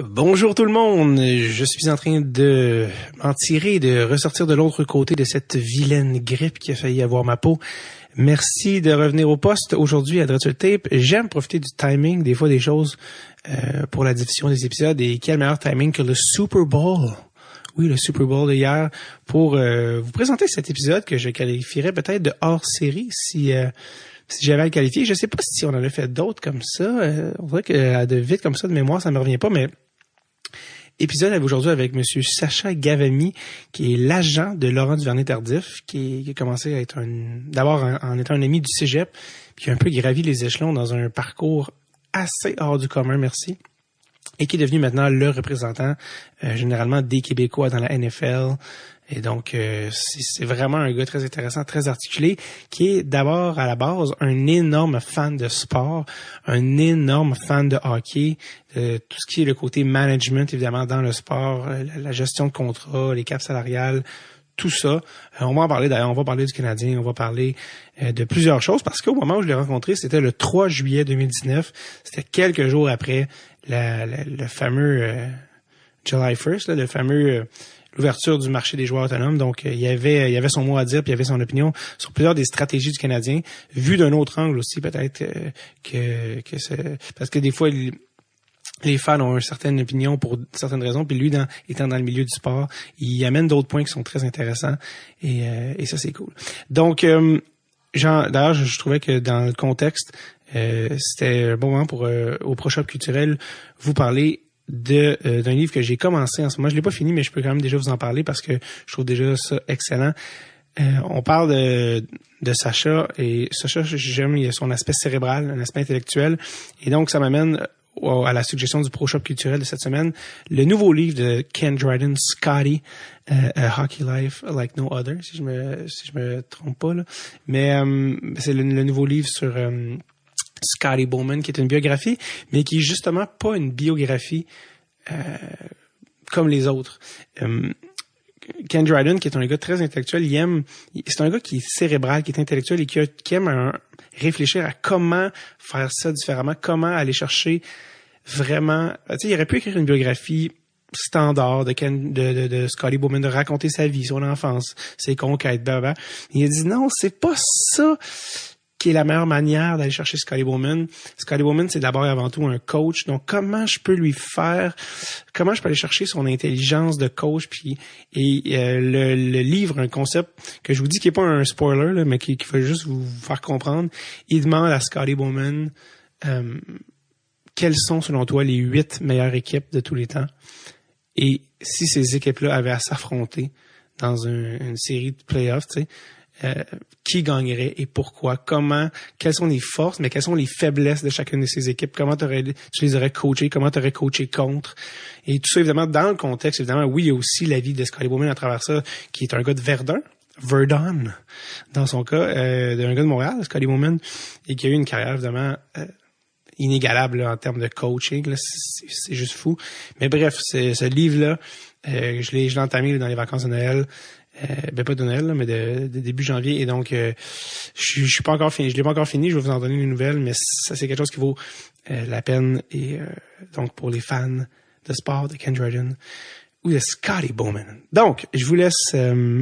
Bonjour tout le monde, je suis en train de m'en tirer, de ressortir de l'autre côté de cette vilaine grippe qui a failli avoir ma peau. Merci de revenir au poste aujourd'hui à Dread sur le Tape. J'aime profiter du timing, des fois des choses pour la diffusion des épisodes, et quel meilleur timing que le Super Bowl. Oui, le Super Bowl de hier pour vous présenter cet épisode que je qualifierais peut-être de hors-série si j'avais à le qualifier. Je sais pas si on en a fait d'autres comme ça. On dirait que de vite comme ça de mémoire, ça me revient pas, mais épisode aujourd'hui avec monsieur Sacha Gavami, qui est l'agent de Laurent Duvernay-Tardif, qui a commencé à être d'abord en étant un ami du cégep, puis qui a un peu gravi les échelons dans un parcours assez hors du commun, merci, et qui est devenu maintenant le représentant généralement des Québécois dans la NFL. Et donc, c'est vraiment un gars très intéressant, très articulé, qui est d'abord, à la base, un énorme fan de sport, un énorme fan de hockey, tout ce qui est le côté management, évidemment, dans le sport, la gestion de contrats, les caps salariales, tout ça. On va en parler d'ailleurs, on va parler du Canadien, on va parler de plusieurs choses, parce qu'au moment où je l'ai rencontré, c'était le 3 juillet 2019, c'était quelques jours après le fameux July 1st, là, le fameux l'ouverture du marché des joueurs autonomes. Donc, il y avait son mot à dire, puis il y avait son opinion sur plusieurs des stratégies du Canadien, vu d'un autre angle aussi, peut-être que c'est parce que des fois les fans ont une certaine opinion pour certaines raisons, puis lui, étant dans le milieu du sport, il amène d'autres points qui sont très intéressants, et ça, c'est cool. Donc, d'ailleurs, je trouvais que dans le contexte, c'était un bon moment pour au Pro-Shop culturel vous parler d'un livre que j'ai commencé en ce moment. Je l'ai pas fini, mais je peux quand même déjà vous en parler parce que je trouve déjà ça excellent. On parle de Sacha, et Sacha, j'aime, il a son aspect cérébral, un aspect intellectuel, et donc ça m'amène à la suggestion du Pro-Shop culturel de cette semaine, le nouveau livre de Ken Dryden, Scotty, A Hockey Life Like No Other, si je me trompe pas, là. Mais c'est le nouveau livre sur Scotty Bowman, qui est une biographie, mais qui est justement pas une biographie comme les autres. Ken Dryden, qui est un gars très intellectuel, c'est un gars qui est cérébral, qui est intellectuel et qui aime réfléchir à comment faire ça différemment, comment aller chercher vraiment. Tu sais, il aurait pu écrire une biographie standard de Scotty Bowman, de raconter sa vie, son enfance, ses conquêtes, blablabla. Il a dit non, c'est pas ça qui est la meilleure manière d'aller chercher Scotty Bowman. Scotty Bowman, c'est d'abord et avant tout un coach. Donc, comment je peux aller chercher son intelligence de coach, le livre, un concept que je vous dis qui est pas un spoiler, là, mais qui va juste vous faire comprendre. Il demande à Scotty Bowman, quelles sont, selon toi, les 8 meilleures équipes de tous les temps? Et si ces équipes-là avaient à s'affronter dans une série de playoffs, tu sais, qui gagnerait et pourquoi, quelles sont les forces, mais quelles sont les faiblesses de chacune de ces équipes, comment tu les aurais coachées, comment tu aurais coaché contre, et tout ça évidemment dans le contexte, évidemment, oui, il y a aussi la vie de Scotty Bowman à travers ça, qui est un gars de Verdun, dans son cas, d'un gars de Montréal, Scotty Bowman, et qui a eu une carrière évidemment inégalable là, en termes de coaching, là, c'est juste fou. Mais bref, ce livre-là, je l'ai entamé dans les vacances de Noël. Pas de Noël, là, mais de début janvier, et donc je suis pas encore fini, je l'ai pas encore fini, je vais vous en donner une nouvelle, mais ça c'est quelque chose qui vaut la peine, et donc pour les fans de sport de Ken Dryden ou de Scotty Bowman. Donc, je vous laisse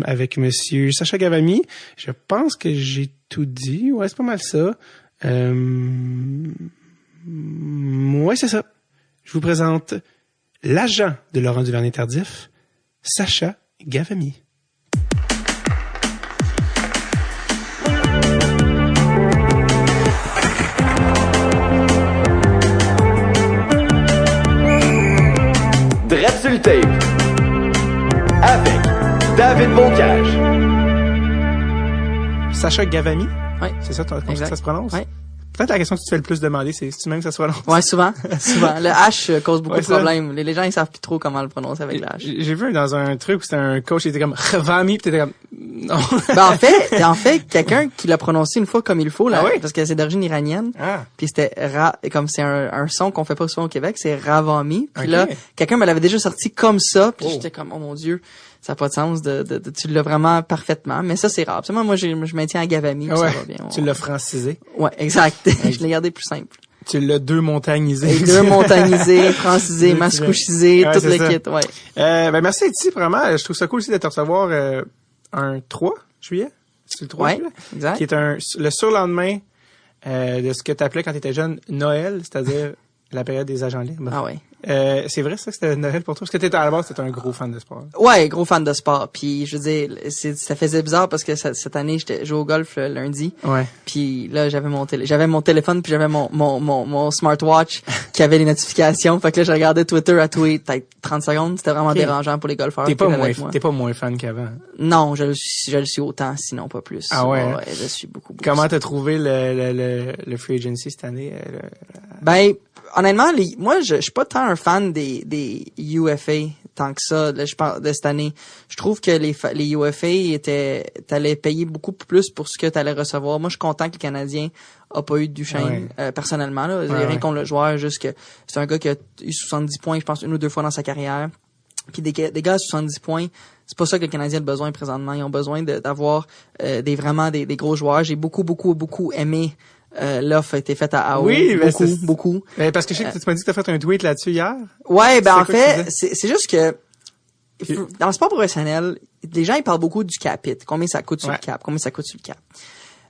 avec monsieur Sacha Gavami. Je pense que j'ai tout dit, ouais, c'est pas mal ça. Ouais, c'est ça. Je vous présente l'agent de Laurent Duvernay-Tardif, Sacha Gavami. Dread sur le Tape avec David Bocage. Sacha Gavami? Oui. C'est ça, comme ça se prononce? Oui. Peut-être la question que tu te fais le plus demander, c'est si tu même que ça se prononce. Ouais, souvent. Le H cause beaucoup de problèmes. Les gens, ils savent plus trop comment le prononcer avec le H. J'ai vu dans un truc où c'était un coach, il était comme Gavami, pis t'étais comme non. Ben, en fait, quelqu'un qui l'a prononcé une fois comme il faut, là, oui? parce que c'est d'origine iranienne. Ah. Puis c'était comme c'est un son qu'on fait pas souvent au Québec, c'est Ravami. Puis là, quelqu'un me l'avait déjà sorti comme ça, puis j'étais comme, oh mon Dieu, ça n'a pas de sens tu l'as vraiment parfaitement, mais ça c'est rare. Moi je maintiens à Gavami, ça va bien. Tu l'as francisé. Ouais, exact. Je l'ai gardé plus simple. Tu l'as deux montagnisé. Deux montagnisé, francisé, mascouchisé, tout le kit, ouais. Ben merci d'être ici, vraiment. Je trouve ça cool aussi de te recevoir un 3 juillet. C'est le 3 juillet? Exact. Qui est le surlendemain de ce que tu appelais quand tu étais jeune Noël, c'est-à-dire la période des agents libres. Ah ouais. C'est vrai ça que c'était Noël pour toi? Parce que t'étais à la base, t'étais un gros fan de sport. Ouais, gros fan de sport. Puis je veux dire, ça faisait bizarre parce que cette année, j'étais joué au golf le lundi. Ouais. Puis là, j'avais mon téléphone puis j'avais mon smartwatch qui avait les notifications. Fait que là, je regardais Twitter à tweet peut-être 30 secondes. C'était vraiment dérangeant pour les golfeurs. T'es pas moins fan qu'avant. Non, je le suis autant, sinon pas plus. Ah ouais. Ouais, je suis beaucoup. Comment t'as trouvé le free agency cette année? Ben, honnêtement, moi, je suis pas tant un fan des UFA tant que ça. Là, je parle de cette année. Je trouve que les UFA t'allais payer beaucoup plus pour ce que t'allais recevoir. Moi, je suis content que le Canadien a pas eu de Duchesne, personnellement, là. J'ai rien contre le joueur, juste que c'est un gars qui a eu 70 points, je pense, une ou deux fois dans sa carrière. Puis des gars à 70 points, c'est pas ça que le Canadien a besoin présentement. Ils ont besoin d'avoir des gros joueurs. J'ai beaucoup aimé l'offre a été faite à AO. Oui, beaucoup. Parce que je sais que tu m'as dit que t'as fait un tweet là-dessus hier. Ouais, ben en fait, c'est juste que dans le sport professionnel, les gens ils parlent beaucoup du cap hit, combien ça coûte sur le cap,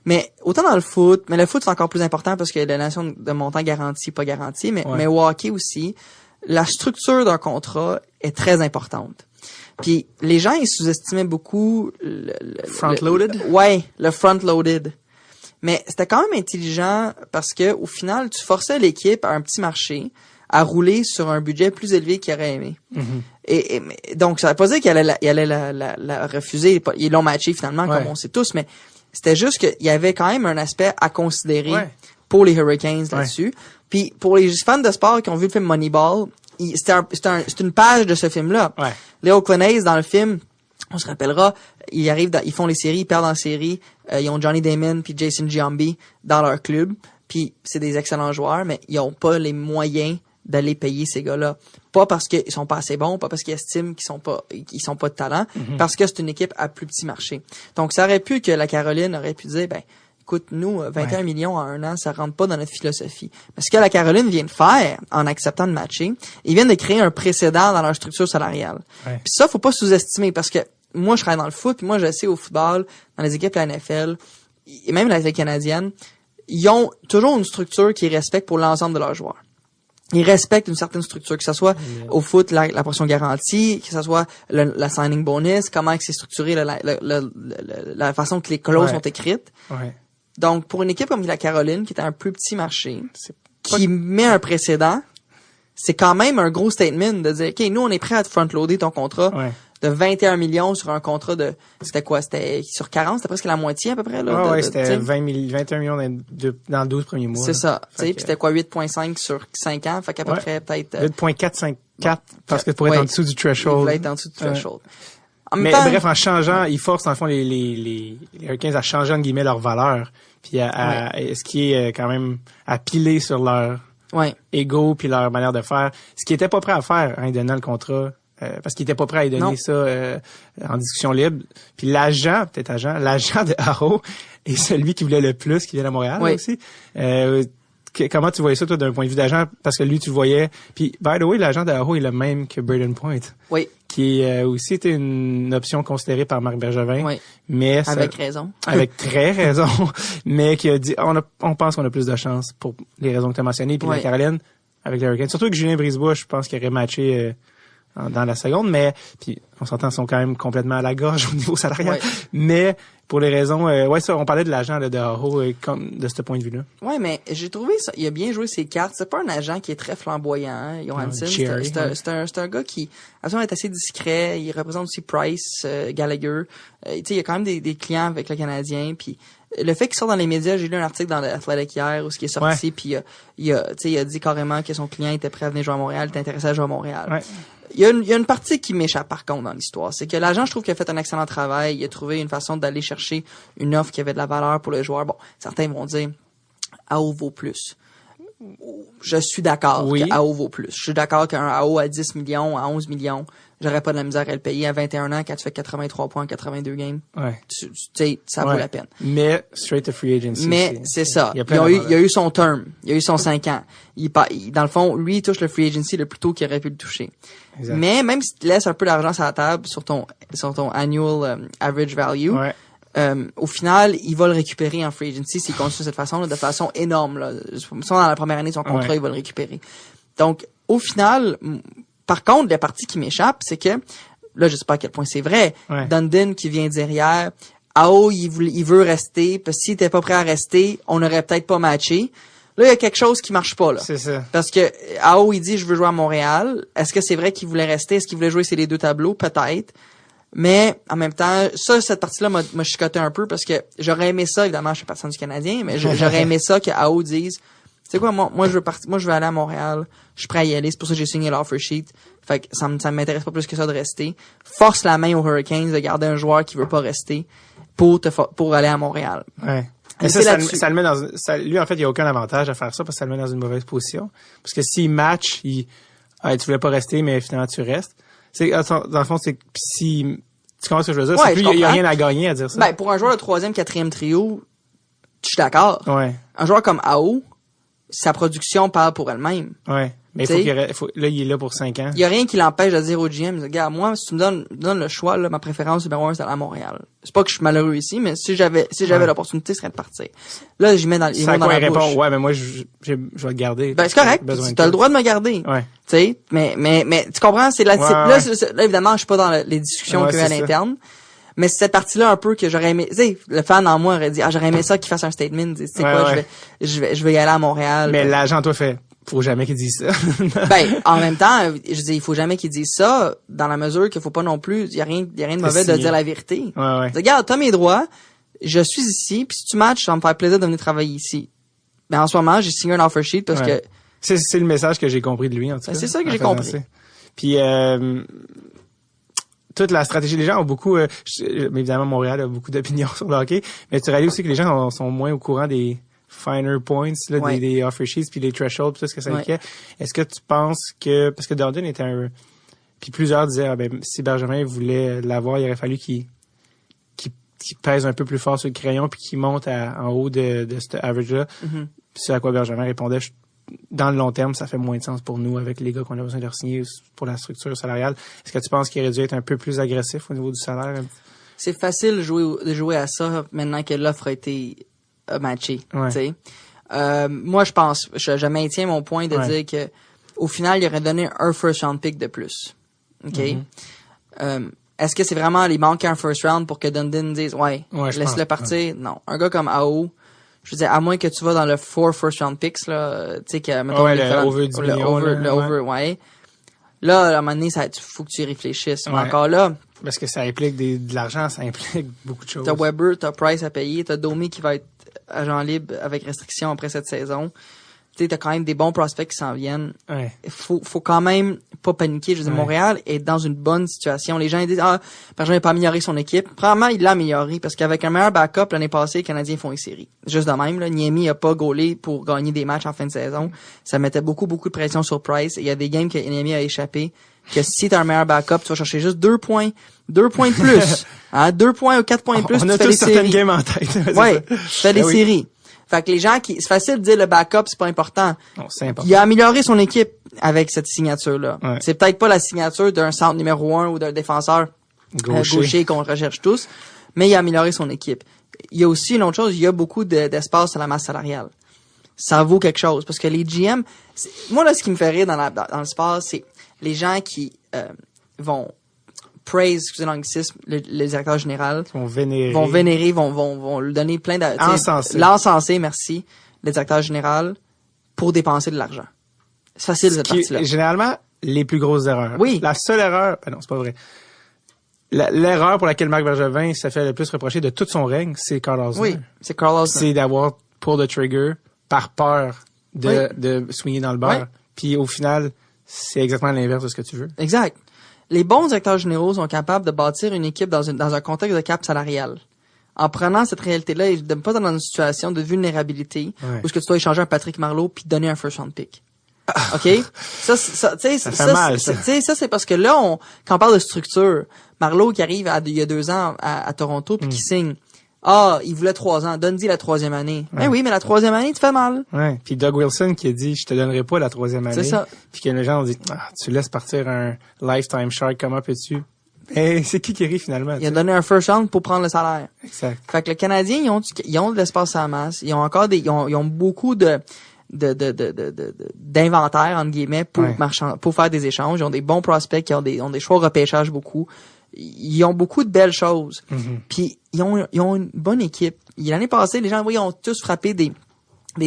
Mais autant dans le foot, mais le foot c'est encore plus important parce que la notion de montant garanti, pas garanti, mais au hockey aussi, la structure d'un contrat est très importante. Puis les gens ils sous-estimaient beaucoup le front-loaded. Le front-loaded. Mais c'était quand même intelligent parce que au final, tu forçais l'équipe à un petit marché à rouler sur un budget plus élevé qu'il aurait aimé. Et donc, ça veut pas dire qu'il allait la refuser. Ils l'ont matché finalement, comme on sait tous, mais c'était juste qu'il y avait quand même un aspect à considérer pour les Hurricanes là-dessus. Puis pour les fans de sport qui ont vu le film Moneyball, c'est une page de ce film-là. Les Oakland A's, dans le film, on se rappellera, ils font les séries, ils perdent en série, ils ont Johnny Damon puis Jason Giambi dans leur club, puis c'est des excellents joueurs, mais ils ont pas les moyens d'aller payer ces gars-là. Pas parce qu'ils sont pas assez bons, pas parce qu'ils estiment qu'ils sont pas de talent, parce que c'est une équipe à plus petit marché. Donc ça aurait pu que la Caroline aurait pu dire, ben écoute, nous, 21 millions en un an, ça rentre pas dans notre philosophie. Mais ce que la Caroline vient de faire, en acceptant de matcher, ils viennent de créer un précédent dans leur structure salariale. Puis ça, faut pas sous-estimer, parce que moi, je travaille dans le foot, puis moi, je sais au football, dans les équipes de la NFL, et même la Ligue canadienne, ils ont toujours une structure qu'ils respectent pour l'ensemble de leurs joueurs. Ils respectent une certaine structure, que ce soit au foot, la portion garantie, que ce soit la signing bonus, comment c'est structuré, la façon que les clauses sont écrites. Donc, pour une équipe comme la Caroline, qui est un plus petit marché, qui met un précédent, c'est quand même un gros statement de dire, OK, nous, on est prêt à te front-loader ton contrat de 21 millions sur un contrat de, c'était quoi? C'était sur 40? C'était presque la moitié, à peu près, là. C'était 21 millions dans les 12 premiers mois. C'est ça. Tu sais, puis c'était quoi? 8,5 sur 5 ans? Fait qu'à peu près, peut-être... 8,454, parce que pour être en dessous du threshold. Il voulait être en dessous du threshold. Mais bref, en changeant, ils forcent, dans le fond, les Hurricanes à changer, en guillemets, leur valeur. Puis ce qui est quand même à piler sur leur ego puis leur manière de faire. Ce qu'ils étaient pas prêts à faire, hein, donnant le contrat, parce qu'ils étaient pas prêts à y donner ça en discussion libre. Puis l'agent de Haro est celui qui voulait le plus, qui vient à Montréal aussi. Comment tu voyais ça, toi, d'un point de vue d'agent? Parce que lui, tu le voyais. Puis, by the way, l'agent de Haro est le même que Braden Point. Oui. Qui aussi était une option considérée par Marc Bergevin. Oui. Mais avec raison. Avec très raison. Mais qui a dit, on pense qu'on a plus de chance pour les raisons que tu as mentionnées. Puis la Caroline, avec les Hurricanes. Surtout que Julien Brisebois, je pense qu'il aurait matché dans la seconde. Mais, puis on s'entend, ils sont quand même complètement à la gorge au niveau salarial. Mais pour les raisons, on parlait de l'agent de Haro comme de ce point de vue-là. Ouais, mais j'ai trouvé ça, il a bien joué ses cartes. C'est pas un agent qui est très flamboyant, hein, Johansson. C'est un gars qui absolument est assez discret. Il représente aussi Price, Gallagher. Tu sais, il y a quand même des clients avec le Canadien. Puis le fait qu'il sort dans les médias, j'ai lu un article dans l'Athletic hier où ce qui est sorti, puis il a dit carrément que son client était prêt à venir jouer à Montréal, était intéressé à jouer à Montréal. Il y a une partie qui m'échappe par contre dans l'histoire, c'est que l'agent, je trouve qu'il a fait un excellent travail, il a trouvé une façon d'aller chercher une offre qui avait de la valeur pour le joueur. Bon, certains vont dire AO vaut plus. je suis d'accord Oui. qu'AO vaut plus. Je suis d'accord qu'un AO à 10 millions, à 11 millions, j'aurais pas de la misère à le payer à 21 ans quand tu fais 83 points en 82 games. Ouais. Tu sais, ça vaut Ouais. la peine. Mais straight to free agency. Mais c'est ça. Il y a Il plein a eu d'avantages. son term. Il a eu son 5 ans. Dans le fond, lui, il touche le free agency le plus tôt qu'il aurait pu le toucher. Exact. Mais même si tu laisses un peu d'argent sur la table sur ton annual average value, Ouais. au final, il va le récupérer en free agency s'il continue de cette façon, là, de façon énorme. Là. Dans la première année de son contrat, Ouais. il va le récupérer. Donc, au final, par contre, la partie qui m'échappe, c'est que, là, je sais pas à quel point c'est vrai, Ouais. Dundon qui vient derrière, AO, il veut rester, parce que s'il était pas prêt à rester, on n'aurait peut-être pas matché. Là, il y a quelque chose qui marche pas, là. C'est ça. Parce que AO, il dit, je veux jouer à Montréal. Est-ce que c'est vrai qu'il voulait rester? Est-ce qu'il voulait jouer ces les deux tableaux? Peut-être. Mais, en même temps, cette partie-là m'a chicoté un peu parce que j'aurais aimé ça, évidemment, je suis personne du Canadien, mais j'aurais aimé ça que AO dise, tu sais quoi, moi, je veux aller à Montréal. Je suis prêt à y aller. C'est pour ça que j'ai signé l'offer sheet. Fait que ça m'intéresse pas plus que ça de rester. Force la main aux Hurricanes de garder un joueur qui veut pas rester pour aller à Montréal. Ouais. Mais Mais c'est ça là-dessus. le met lui, en fait, il n'y a aucun avantage à faire ça parce que ça le met dans une mauvaise position. Parce que s'il match, tu voulais pas rester, mais finalement, tu restes. Dans le fond, c'est que si, tu comprends ce que je veux dire? Ouais, C'est plus, je il y a comprends. rien à gagner à dire ça. Ben, pour un joueur de 3e, 4e trio, je suis d'accord. Ouais. Un joueur comme AO, sa production parle pour elle-même. Ouais. Mais T'sais, là, il est là pour 5 ans. Il y a rien qui l'empêche de dire au GM, regarde, moi, si tu me donnes le choix, là, ma préférence numéro 1, c'est d'aller à Montréal. C'est pas que je suis malheureux ici, mais si j'avais Ouais. l'opportunité, ce serait de partir. Là, j'y mets les C'est mots à dans quoi la il répond, bouche. ouais, mais moi, je vais le garder. Ben, c'est correct. Besoin de Tu as le tout. droit de me garder. Ouais. Tu sais, mais tu comprends, c'est là, Ouais, là, ouais. là, évidemment, je suis pas dans les discussions Ouais, qu'il y a à c'est ça. l'interne. Mais c'est cette partie-là un peu que j'aurais aimé, tu sais, le fan en moi aurait dit, j'aurais aimé ça qu'il fasse un statement, tu sais Ouais, quoi, ouais. je vais y aller à Montréal. Mais l'agent, toi, faut jamais qu'il dise ça. Ben, en même temps, je dis, il faut jamais qu'ils disent ça, dans la mesure qu'il faut pas non plus, il y a rien de mauvais de signer. dire la vérité. Ouais, ouais. Regarde, t'as mes droits, je suis ici, puis si tu matches, ça va me faire plaisir de venir travailler ici. Ben, en ce moment, j'ai signé un offer sheet parce Ouais. que, C'est le message que j'ai compris de lui, en tout cas. Ben, c'est ça que en j'ai faisant compris. ça. Puis, toute la stratégie, les gens ont beaucoup, mais évidemment, Montréal a beaucoup d'opinions sur le hockey, mais tu réalises aussi que les gens sont moins au courant des finer points, là, Ouais. des offer sheets, puis des thresholds, puis tout ce que ça Ouais. impliquait. Est-ce que tu penses parce que Dundon était puis plusieurs disaient, si Benjamin voulait l'avoir, il aurait fallu qu'il pèse un peu plus fort sur le crayon puis qu'il monte en haut de cet average-là. Mhm. Puis c'est à quoi Benjamin répondait, dans le long terme, ça fait moins de sens pour nous avec les gars qu'on a besoin de re-signer pour la structure salariale. Est-ce que tu penses qu'il aurait dû être un peu plus agressif au niveau du salaire? c'est facile de jouer à ça maintenant que l'offre a été matchée, Ouais. tu sais. Moi, je maintiens mon point de Ouais. dire que, au final, il aurait donné un first round pick de plus. OK? Mm-hmm. Est-ce que c'est vraiment les manquer un first round pour que Dundon dise, ouais, Ouais, je laisse-le pense. partir? Non. Un gars comme AO, je veux dire, à moins que tu vas dans le 4 first round picks, là, tu sais, que, mettons, Ouais, les le différents- over 10 millions, over, là, le ouais. over, ouais. Là, à un moment donné, faut que tu y réfléchisses. Mais Ouais. encore là, Parce que ça implique de l'argent, ça implique beaucoup de choses. t'as Weber, t'as Price à payer, t'as Domi qui va être agent libre avec restriction après cette saison. Tu sais, t'as quand même des bons prospects qui s'en viennent. Ouais. Faut quand même pas paniquer. Je veux dire, Ouais. Montréal est dans une bonne situation. Les gens ils disent, Benjamin n'a pas amélioré son équipe. Probablement, il l'a amélioré parce qu'avec un meilleur backup, l'année passée, les Canadiens font une série. Juste de même, là. Niemi a pas gaulé pour gagner des matchs en fin de saison. Ça mettait beaucoup de pression sur Price. Et il y a des games que Niemi a échappé. Que si t'as un meilleur backup, tu vas chercher juste 2 points. 2 points de plus. 2 points ou 4 points de plus, On tu a fais tous les certaines séries. games en tête. C'est Ouais, ça. tu fais des Ben oui. séries. Fait que les gens c'est facile de dire le backup, c'est pas important. Non, c'est important. Il a amélioré son équipe avec cette signature-là. Ouais. C'est peut-être pas la signature d'un centre numéro 1 ou d'un défenseur gaucher qu'on recherche tous, mais il a amélioré son équipe. Il y a aussi une autre chose, il y a beaucoup d'espace à la masse salariale. Ça vaut quelque chose, parce que les GM, moi là, ce qui me fait rire dans le sport, c'est les gens qui vont praise, excusez l'anglicisme, le directeur général, Ils vont vénérer. vont lui donner plein de... tu sais, Encenser. L'encenser, merci, le directeur général, pour dépenser de l'argent. C'est facile, cette partie-là. Généralement, les plus grosses erreurs. Oui. La seule erreur, non, c'est pas vrai. L'erreur pour laquelle Marc Bergevin s'est fait le plus reprocher de tout son règne, c'est Carl Osner. Oui, c'est Carlos. C'est d'avoir pull the trigger par peur de swinguer dans le beurre. Oui. Puis au final, c'est exactement l'inverse de ce que tu veux. Exact. Les bons directeurs généraux sont capables de bâtir une équipe dans un contexte de cap salarial. en prenant cette réalité-là et de ne pas être dans une situation de vulnérabilité où est-ce que tu dois échanger un Patrick Marleau puis donner un first round pick. OK? Ça, tu sais, ça, c'est parce que là, quand on parle de structure, Marleau qui arrive il y a 2 ans à Toronto puis qui signe, il voulait 3 ans, donne-y la 3e année. Ben oui, mais la 3e année, tu fais mal. Ouais. Puis Doug Wilson qui a dit, je te donnerai pas la 3e année. C'est ça. Puis que les gens ont dit, tu laisses partir un lifetime shark, comment peux-tu? Et c'est qui rit finalement? Il a donné un first round pour prendre le salaire. Exact. Fait que les Canadiens, ils ont de l'espace à la masse. Ils ont encore ils ont beaucoup d'inventaire, entre guillemets, pour faire des échanges. Ils ont des bons prospects, ils ont des choix au repêchage beaucoup. Ils ont beaucoup de belles choses. Puis ils ont une bonne équipe. L'année passée, les gens, ils ont tous frappé des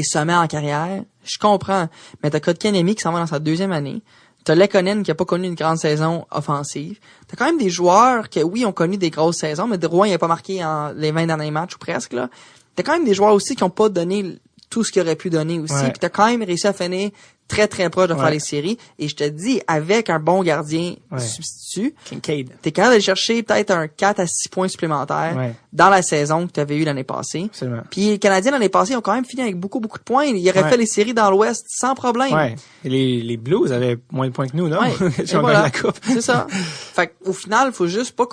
sommets en carrière. Je comprends. Mais t'as Kotkaniemi qui s'en va dans sa 2e année. T'as Lekkonen qui a pas connu une grande saison offensive. T'as quand même des joueurs qui, oui, ont connu des grosses saisons, mais Drouin, il a pas marqué en les 20 derniers matchs ou presque, là. T'as quand même des joueurs aussi qui ont pas donné tout ce qu'il aurait pu donner aussi. Puis t'as quand même réussi à finir très, très proche de faire les séries. Et je te dis, avec un bon gardien substitut, Kincaid, t'es capable d'aller chercher peut-être un 4 à 6 points supplémentaires dans la saison que tu avais eu l'année passée. Absolument. Puis les Canadiens l'année passée ont quand même fini avec beaucoup, beaucoup de points. Ils auraient fait les séries dans l'Ouest sans problème. Ouais. Et les Blues avaient moins de points que nous, non? Ouais. Ils ont gagné la coupe. C'est ça. Fait qu'au final, faut juste pas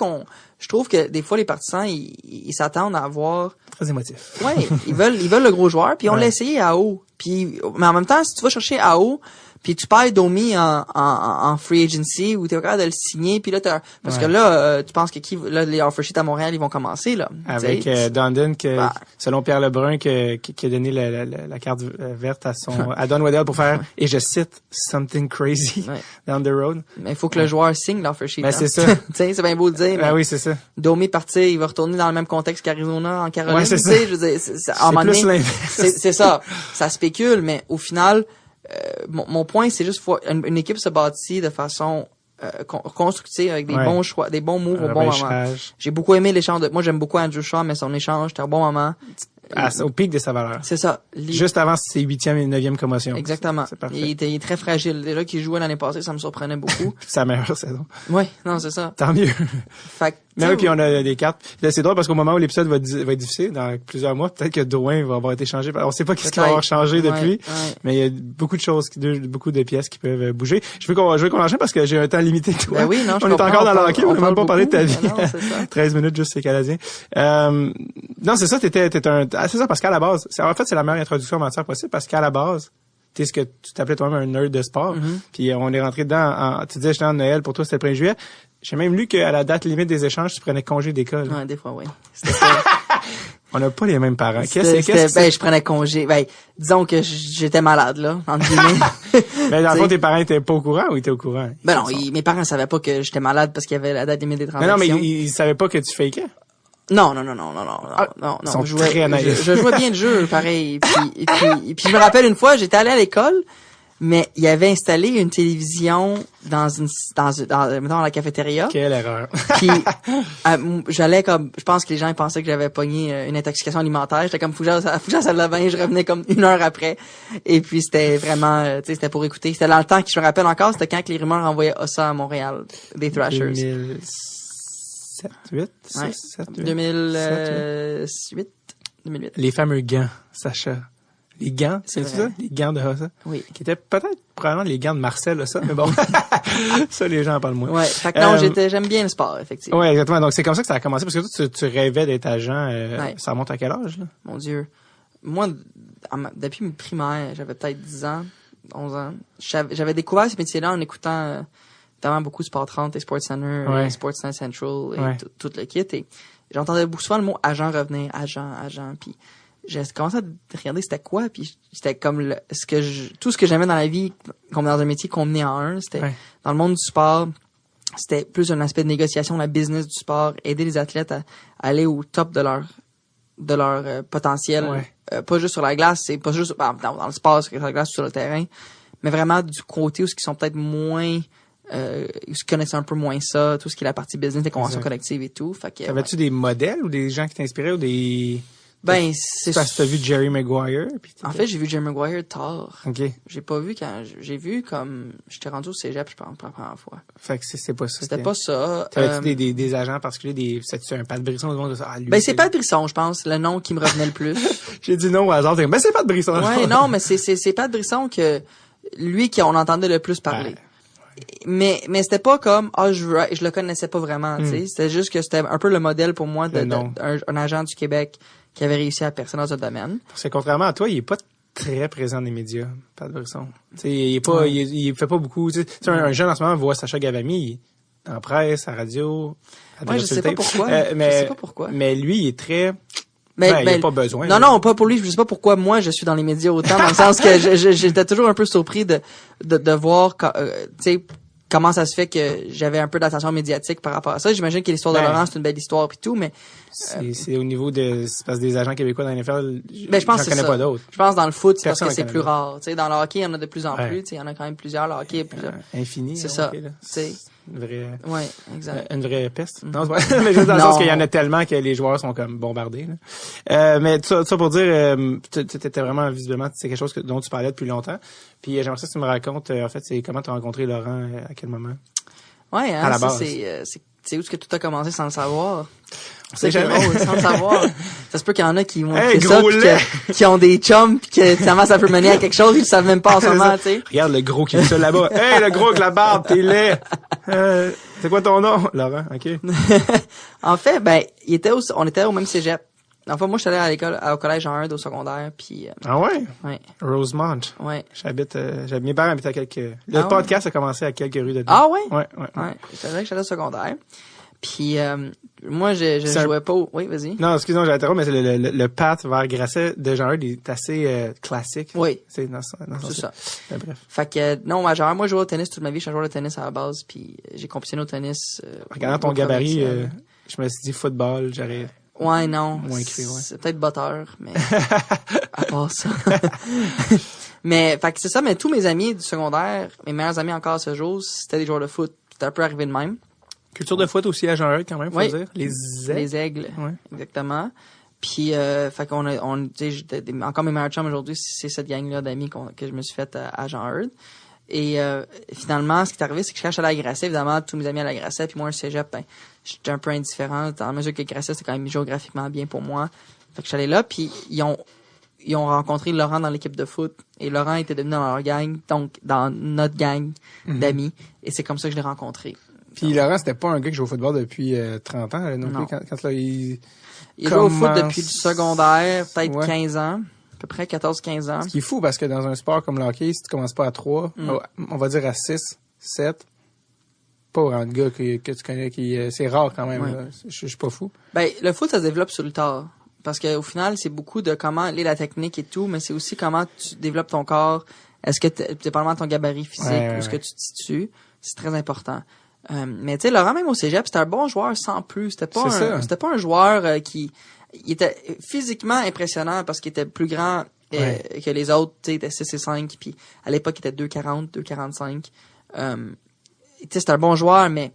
je trouve que des fois les partisans ils s'attendent à avoir très émotif. Ouais, ils veulent le gros joueur, puis on l'a essayé à haut. Puis mais en même temps, si tu vas chercher à haut, puis tu perds Domi en free agency ou t'es pas capable de le signer, puis là parce que là tu penses que les offer sheets à Montréal ils vont commencer là avec Dundon selon Pierre Lebrun qui a donné la carte verte à Don Waddell pour faire et je cite something crazy down the road. Mais il faut que le joueur signe l'offer sheet. Ben c'est ça. Tu sais, c'est bien beau de dire. Ben oui, c'est ça. Domi partir, il va retourner dans le même contexte qu'Arizona en Caroline, tu sais, je veux dire c'est plus l'inverse. C'est ça. Ça spécule, mais au final mon point, c'est juste une équipe se bâtit de façon constructive avec des bons choix, des bons moves au bon moment. J'ai beaucoup aimé l'échange moi j'aime beaucoup Andrew Shaw, mais son échange, c'était un bon moment. Au pic de sa valeur. C'est ça. Juste avant ses 8e et 9e commotions. Exactement. C'est parfait. Il était très fragile. Déjà qu'il jouait l'année passée, ça me surprenait beaucoup. Sa meilleure saison. Oui, non, c'est ça. Tant mieux. Fait que, mais oui, puis on a des cartes. Là, c'est drôle parce qu'au moment où l'épisode va être difficile, dans plusieurs mois, peut-être que Drouin va avoir été changé. On sait pas qu'est-ce qui va avoir changé depuis, mais il y a beaucoup de choses, beaucoup de pièces qui peuvent bouger. Je veux qu'on enchaîne parce que j'ai un temps limité. Toi. Ben oui, non, on est encore dans le hockey, on n'a même pas parlé de ta vie. Non, c'est ça. 13 minutes juste ces Canadiens. Non, c'est ça, c'est ça parce qu'à la base, en fait, c'est la meilleure introduction en matière possible parce qu'à la base, t'es ce que tu t'appelais toi-même un nerd de sport. Puis on est rentré dedans. Tu disais, j'étais en Noël, pour toi, c'était le 1er juillet. J'ai même lu qu'à la date limite des échanges, tu prenais congé d'école. Ouais, des fois, oui. On n'a pas les mêmes parents. Je prenais congé. Ben, disons que j'étais malade, là, entre guillemets. Mais dans le fond, tes parents étaient pas au courant ou ils étaient au courant? Ben non, mes parents savaient pas que j'étais malade parce qu'il y avait la date limite des transactions. Non, mais ils savaient pas que tu fakais? Non. Ils sont très naïfs. Je jouais bien le jeu, pareil. Puis je me rappelle une fois, j'étais allé à l'école, mais il y avait installé une télévision dans la cafétéria. Quelle erreur. Puis j'allais comme, je pense que les gens ils pensaient que j'avais pogné une intoxication alimentaire. J'étais comme, faut que j'aille à la salle de bain, je revenais comme 1 heure après. Et puis c'était vraiment, tu sais, c'était pour écouter. C'était dans le temps que je me rappelle encore, c'était quand que les rumeurs envoyaient ça à Montréal, des Thrashers. 2008. Les fameux gants, Sacha. Les gants, c'est ça? Les gants de Hossa? Oui. Qui étaient peut-être probablement les gants de Marcel, ça, mais bon. Ça, les gens en parlent moins. Ouais. Fait que non, j'aime bien le sport, effectivement. Ouais, exactement. Donc, c'est comme ça que ça a commencé, parce que toi, tu rêvais d'être agent, ça remonte à quel âge, là? Mon Dieu. Moi, depuis mes primaires, j'avais peut-être 10 ans, 11 ans. J'avais découvert ce métier-là en écoutant, notamment beaucoup Sport 30 et Sports Center, et Sportsnet Central et tout le kit. Et j'entendais souvent le mot agent revenir, agent, puis j'ai commencé à regarder c'était quoi, puis c'était comme tout ce que j'aimais dans la vie, comme dans un métier combiné en un. C'était dans le monde du sport, c'était plus un aspect de négociation, la business du sport, aider les athlètes à aller au top de leur potentiel, pas juste sur la glace, c'est pas juste dans le sport, sur la glace, sur le terrain, mais vraiment du côté où ils sont peut-être moins ils connaissent un peu moins ça, tout ce qui est la partie business, les conventions collectives et tout. Fait que, avais-tu des modèles ou des gens qui t'inspiraient ou des Ben, C'est parce que t'as vu Jerry Maguire. En fait, j'ai vu Jerry Maguire tard. OK. J'ai pas vu j'ai vu comme, j'étais rendu au cégep, je pense, pour la première fois. Fait que c'est pas ça. C'était pas ça. T'avais-tu des agents particuliers, c'est-tu un Pat Brisson ou lui? Ben, c'est Pat Brisson, je pense, le nom qui me revenait le plus. J'ai dit non au hasard, ben c'est Pat Brisson. Ouais, non, mais c'est Pat Brisson que, lui qu'on entendait le plus parler. Mais c'était pas comme, je le connaissais pas vraiment, tu sais. C'était juste que c'était un peu le modèle pour moi un agent du Québec qui avait réussi à percer dans ce domaine. Parce que contrairement à toi, il est pas très présent dans les médias, Pat Brisson. Tu sais, il est pas, il fait pas beaucoup, tu sais. Un jeune en ce moment voit Sacha Gavami, il est en presse, à radio, à je sais pas pourquoi. Je sais pas pourquoi. Mais lui, il est très, il a pas besoin. Non, pas pour lui. Je sais pas pourquoi moi je suis dans les médias autant, dans le sens que j'étais toujours un peu surpris de voir, tu sais, comment ça se fait que j'avais un peu d'attention médiatique par rapport à ça. J'imagine que l'histoire de Laurent, c'est une belle histoire pis tout, mais c'est au niveau c'est parce que des agents québécois dans la NFL, je pense j'en connais pas d'autres. Je pense dans le foot, c'est parce que c'est plus rare. Tu sais, dans le hockey, il y en a de plus en plus. Tu sais, il y en a quand même plusieurs. Le hockey, infini. C'est ça. C'est une vraie. Ouais, exact. Une vraie peste. Non, c'est pas. Mais juste dans le sens qu'il y en a tellement que les joueurs sont comme bombardés. Là. Mais ça pour dire, t'étais vraiment visiblement, c'est quelque chose dont tu parlais depuis longtemps. Puis j'aimerais ça que tu me racontes, en fait, c'est comment tu as rencontré Laurent, à quel moment. Ouais, à la base. C'est où est-ce que tout a commencé sans le savoir. C'est jamais. Sans le savoir. Ça se peut qu'il y en a qui vont hey, ça, qui ont des chums, pis que finalement ça peut mener à quelque chose, ils le savent même pas en ce moment, tu sais. Regarde le gros qui est seul là-bas. Hey, le gros avec la barbe, t'es laid. C'est quoi ton nom? Laurent, OK. En fait, on était au même cégep. Enfin, moi, je suis allé à l'école, au collège en 1 au secondaire, puis ah ouais? Ouais. Rosemont. Ouais. Mes parents habitaient à quelques... Le podcast a commencé à quelques rues de là. Ah ouais? Ouais. J'allais au secondaire. Puis, moi, je jouais pas Oui, vas-y. Non, excuse-moi, j'ai interrompu, mais c'est le path vers Grasset de Jean Heard est assez classique. Oui. C'est ça. Mais bref. Fait que, non, moi, je jouais au tennis toute ma vie. Je suis un joueur de tennis à la base, puis j'ai compétitionné au tennis. Regardant ton gabarit, je me suis dit football, j'aurais... Ouais, non. Moins écrit, ouais. C'est peut-être botteur, mais à part ça. Mais, fait que c'est ça, mais tous mes amis du secondaire, mes meilleurs amis encore à ce jour, c'était des joueurs de foot. C'était un peu arrivé de même. Culture de foot aussi à Jean Heard, quand même, faut dire. Les aigles. Ouais. Exactement. Puis, fait qu'on tu sais, encore mes meilleurs chums aujourd'hui, c'est cette gang-là d'amis que je me suis fait à Jean Heard. Et finalement, ce qui est arrivé, c'est que quand je suis allé à Grasset, évidemment, tous mes amis allaient à Grasset, puis moi, un cégep, j'étais un peu indifférent, dans la mesure que Grasset, c'est quand même géographiquement bien pour moi. Fait que je suis allé là, puis ils ont rencontré Laurent dans l'équipe de foot, et Laurent était devenu dans leur gang, donc dans notre gang d'amis, et c'est comme ça que je l'ai rencontré. Puis Laurent, c'était pas un gars qui joue au football depuis 30 ans, non plus, quand là, il joue au foot depuis le secondaire, peut-être 15 ans. À peu près 14-15 ans. Ce qui est fou parce que dans un sport comme le hockey, si tu commences pas à 3, on va dire à 6, 7, pas un gars que tu connais c'est rare quand même. Là. Je suis pas fou. Ben, le foot, ça se développe sur le tard. Parce qu'au final, c'est beaucoup de comment est la technique et tout, mais c'est aussi comment tu développes ton corps. Est-ce que dépendamment de ton gabarit physique ou ce que tu te situes, c'est très important. Mais tu sais, Laurent, même au cégep, c'était un bon joueur sans plus. C'était pas un joueur qui... Il était physiquement impressionnant parce qu'il était plus grand que les autres, tu sais, il était 6 et 5, puis à l'époque, il était 2,40, 2,45. Tu sais, c'était un bon joueur, mais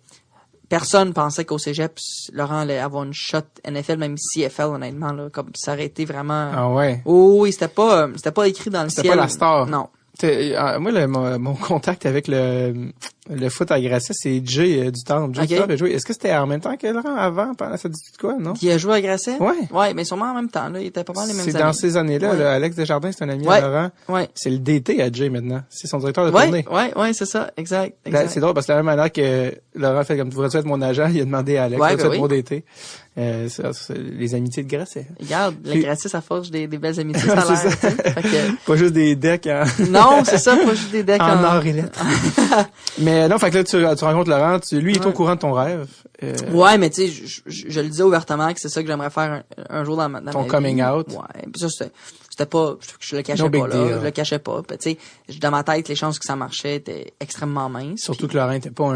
personne pensait qu'au cégep, Laurent allait avoir une shot NFL, même CFL, honnêtement, là, comme ça aurait été vraiment... Ah ouais? Oh, oui, c'était pas écrit dans le ciel. C'était pas la star. Non. Moi, mon contact avec le foot à Grasset, c'est Jay du Temple. Jay avait joué. Est-ce que c'était en même temps que Laurent avant? Ça dit quoi, non? Il a joué à Grasset? Ouais. Ouais, mais sûrement en même temps, là. Il était pas mal les mêmes années. C'est dans ces années-là, là, Alex Desjardins, c'est un ami à Laurent. Ouais. C'est le DT à Jay maintenant. C'est son directeur de tournée. Ouais, c'est ça. Exact. C'est drôle parce que la même manière que Laurent fait comme tu voudrais être mon agent, il a demandé à Alex de être mon DT. C'est les amitiés de Grasset. Regarde, le Grasset, ça forge des belles amitiés, ça a l'air. Pas juste des decks Non, c'est ça, pas juste des decks en or et lettres. Mais non, fait que là, tu rencontres Laurent, lui, il est au courant de ton rêve. Ouais, mais tu sais, je le disais ouvertement que c'est ça que j'aimerais faire un jour dans ma vie. Ton coming out. Ouais, puis ça, c'était pas, je le cachais pas, là. Je le cachais pas. Tu sais, dans ma tête, les chances que ça marchait étaient extrêmement minces. Surtout que Laurent était pas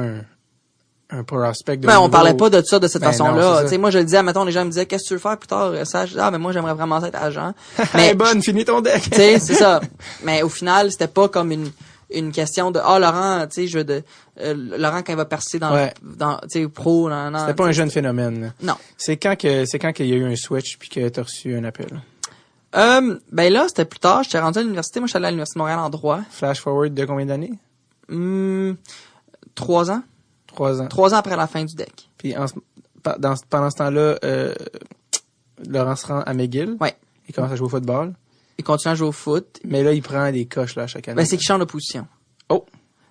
un prospect de on parlait pas de ça de cette façon-là. Tu sais, moi, je le disais, mettons, les gens me disaient, qu'est-ce que tu veux faire plus tard? Ça, je dis, mais moi, j'aimerais vraiment être agent. Mais bonne, finis ton deck. Tu sais, c'est ça. Mais au final, c'était pas comme une question de Laurent, tu sais, Laurent quand il va percer dans tu sais pro, c'était pas un jeune phénomène. Là. Non. C'est quand qu'il y a eu un switch puis que t'as reçu un appel. Ben là, c'était plus tard, j'étais rendu à l'université, moi je suis allé à l'université de Montréal en droit. Flash forward de combien d'années? 3 ans. 3 ans. 3 ans après la fin du deck. Puis pendant ce temps-là, Laurent se rend à McGill. Ouais. Il commence à jouer au football. Il continue à jouer au foot. Mais là, il prend des coches là chaque année. Ben c'est qu'il change de position. Oh.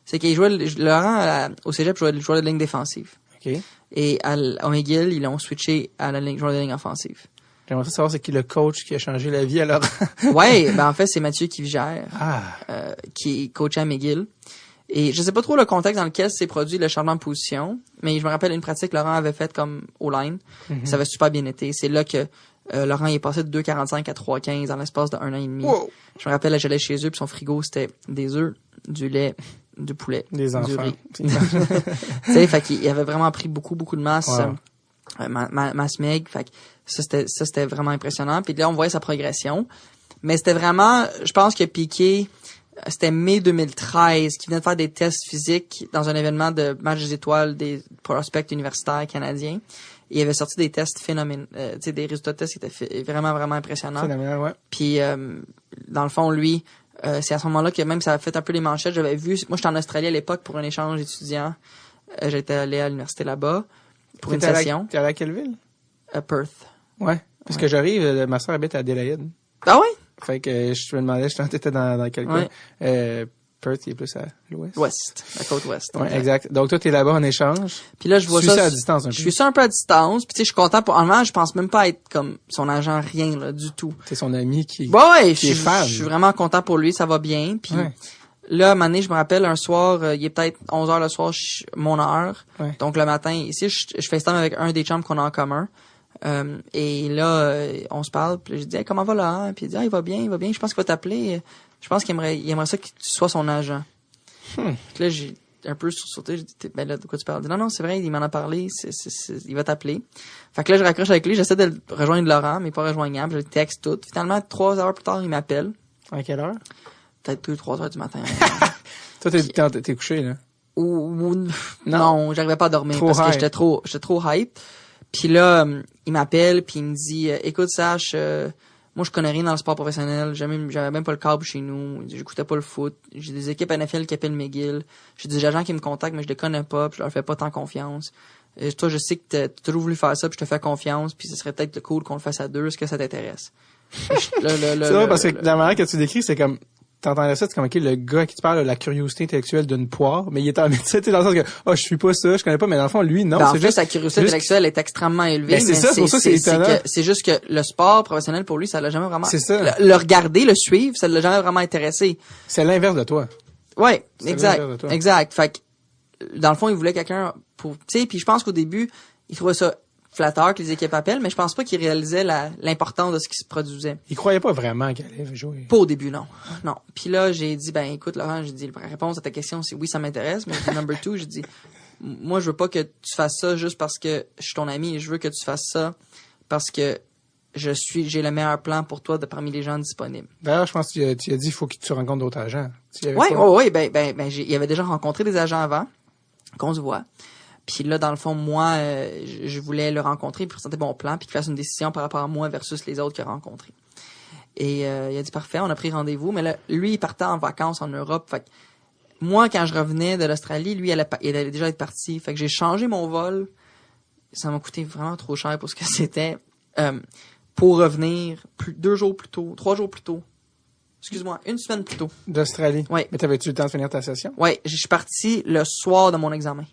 C'est qu'il jouait Laurent au cégep jouait de ligne défensive. OK. Et au McGill, ils l'ont switché à la ligne joueur de ligne offensive. J'aimerais savoir c'est qui le coach qui a changé la vie à Laurent. Ouais, ben en fait, c'est Mathieu Kivigère. Ah. Qui est coach à McGill. Et je sais pas trop le contexte dans lequel s'est produit le changement de position, mais je me rappelle une pratique que Laurent avait faite comme O-line. Ça avait super bien été. C'est là que Laurent il est passé de 2,45 à 3,15 dans l'espace de 1 an et demi. Wow. Je me rappelle, j'allais chez eux puis son frigo c'était des œufs, du lait, du poulet, des enfants. du riz. Tu sais, fait qu'il avait vraiment pris beaucoup de masse, wow. masse maigre. Fait que ça c'était vraiment impressionnant. Puis là on voyait sa progression, mais c'était vraiment, je pense que Piqué, c'était mai 2013 qui venait de faire des tests physiques dans un événement de match des étoiles des prospects universitaires canadiens. Il avait sorti des tests phénoménaux, tu sais, des résultats de tests qui étaient vraiment impressionnants. Phénoménal, ouais. Puis dans le fond, lui, c'est à ce moment-là que même ça a fait un peu les manchettes. J'avais vu, moi j'étais en Australie à l'époque pour un échange étudiant. J'étais allé à l'université là-bas pour une session. T'es allé à quelle ville? À Perth. Ouais. Parce que j'arrive, ma soeur habite à Adélaïde. Ah ouais? Fait que je me demandais, je t'étais dans quel coin. Perth, il est plus à l'ouest. Ouest, la côte ouest. Ouais, exact. Donc toi, t'es là-bas en échange. Puis là, je vois ça. Tu suis ça à distance un peu. Je suis ça un peu à distance. Puis tu sais, je suis content pour. En moment, je pense même pas être comme son agent, rien là du tout. C'est son ami qui. Ouais, qui est fan. Je suis vraiment content pour lui, ça va bien. Puis là, à un moment donné, je me rappelle un soir, il est peut-être 11h le soir, mon heure. Ouais. Donc le matin, ici, je FaceTime avec un des chums qu'on a en commun. Et là, on se parle, puis je dis hey, comment va là? Puis il dit il va bien, je pense qu'il va t'appeler. Je pense qu'il aimerait ça que tu sois son agent. Puis là, j'ai un peu sursauté, j'ai dit ben là, de quoi tu parles? Il dit, non, c'est vrai, il m'en a parlé, il va t'appeler. Fait que là, je raccroche avec lui, j'essaie de rejoindre Laurent, mais pas rejoignable, je le texte tout. Finalement, 3 heures plus tard, il m'appelle. À quelle heure? Peut-être 2-3 heures du matin. Toi, t'es couché, là? Non, j'arrivais pas à dormir parce que j'étais trop hype. Puis là, il m'appelle puis il me dit écoute Sache, moi je connais rien dans le sport professionnel, j'avais même pas le câble chez nous, j'écoutais pas le foot, j'ai des équipes NFL qui appellent McGill, j'ai des agents qui me contactent mais je les connais pas, puis je leur fais pas tant confiance. Et toi je sais que t'as toujours voulu faire ça, puis je te fais confiance, puis ce serait peut-être cool qu'on le fasse à deux, est-ce que ça t'intéresse? C'est vrai parce que la manière que tu décris c'est comme t'entendais ça, c'est comme, OK, le gars qui te parle de la curiosité intellectuelle d'une poire, mais il est en médecin, dans le sens que, je suis pas ça, je connais pas, mais dans le fond, lui, non, c'est juste... sa curiosité intellectuelle est extrêmement élevée. Ben, c'est pour ça que c'est étonnant. C'est juste que le sport professionnel, pour lui, ça l'a jamais vraiment... C'est ça. Le regarder, le suivre, ça l'a jamais vraiment intéressé. C'est l'inverse de toi. Ouais, exact. Fait que, dans le fond, il voulait quelqu'un pour, tu sais, puis je pense qu'au début, il trouvait ça flatteur que les équipes appellent, mais je pense pas qu'il réalisait l'importance de ce qui se produisait. Il croyait pas vraiment qu'elle allait jouer. Pas au début, non. Non. Puis là, j'ai dit, ben écoute, Laurent, j'ai dit, la réponse à ta question, c'est oui, ça m'intéresse, mais number 2, j'ai dit, moi, je veux pas que tu fasses ça juste parce que je suis ton ami, je veux que tu fasses ça parce que j'ai le meilleur plan pour toi de parmi les gens disponibles. D'ailleurs, je pense que tu as dit, il faut que tu rencontres d'autres agents. Oui, il avait déjà rencontré des agents avant, qu'on se voit. Puis là, dans le fond, moi, je voulais le rencontrer, puis présenter mon plan, puis qu'il fasse une décision par rapport à moi versus les autres qu'il a rencontrés. Et il a dit, parfait, on a pris rendez-vous. Mais là, lui, il partait en vacances en Europe. Fait que moi, quand je revenais de l'Australie, lui, il allait déjà être parti. Fait que j'ai changé mon vol. Ça m'a coûté vraiment trop cher pour ce que c'était. Pour revenir 3 jours plus tôt. Excuse-moi, 1 semaine plus tôt. D'Australie? Oui. Mais t'avais-tu le temps de finir ta session? Oui, je suis parti le soir de mon examen.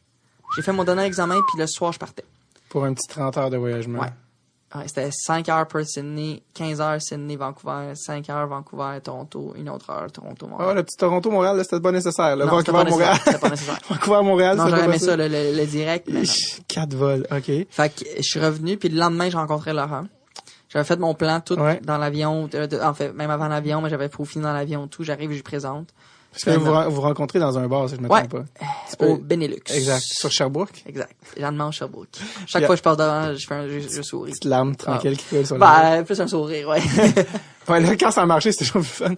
J'ai fait mon dernier examen, puis le soir, je partais. Pour un petit 30 heures de voyagement. Ouais, c'était 5 heures pour Sydney, 15 heures Sydney, Vancouver, 5 heures Vancouver, Toronto, 1 autre heure Toronto, Montréal. Le petit Toronto-Montréal, c'était pas nécessaire. Non, Vancouver-Montréal. C'était pas nécessaire. Vancouver-Montréal, non, j'aurais aimé ça, le direct. Mais 4 vols, OK. Fait que je suis revenu, puis le lendemain, je rencontrais Laurent. J'avais fait mon plan tout dans l'avion, en fait, même avant l'avion, mais j'avais peaufiné dans l'avion tout. J'arrive, je lui présente. Parce que vous rencontrez dans un bar, si je ne me trompe pas. Au Benelux. Exact. Sur Sherbrooke? Exact. J'en Sherbrooke. Chaque fois que je passe devant, je souris. Petite larme tranquille qui coule sur la plus un sourire, ouais. Ouais, là, quand ça a marché, c'était toujours plus fun.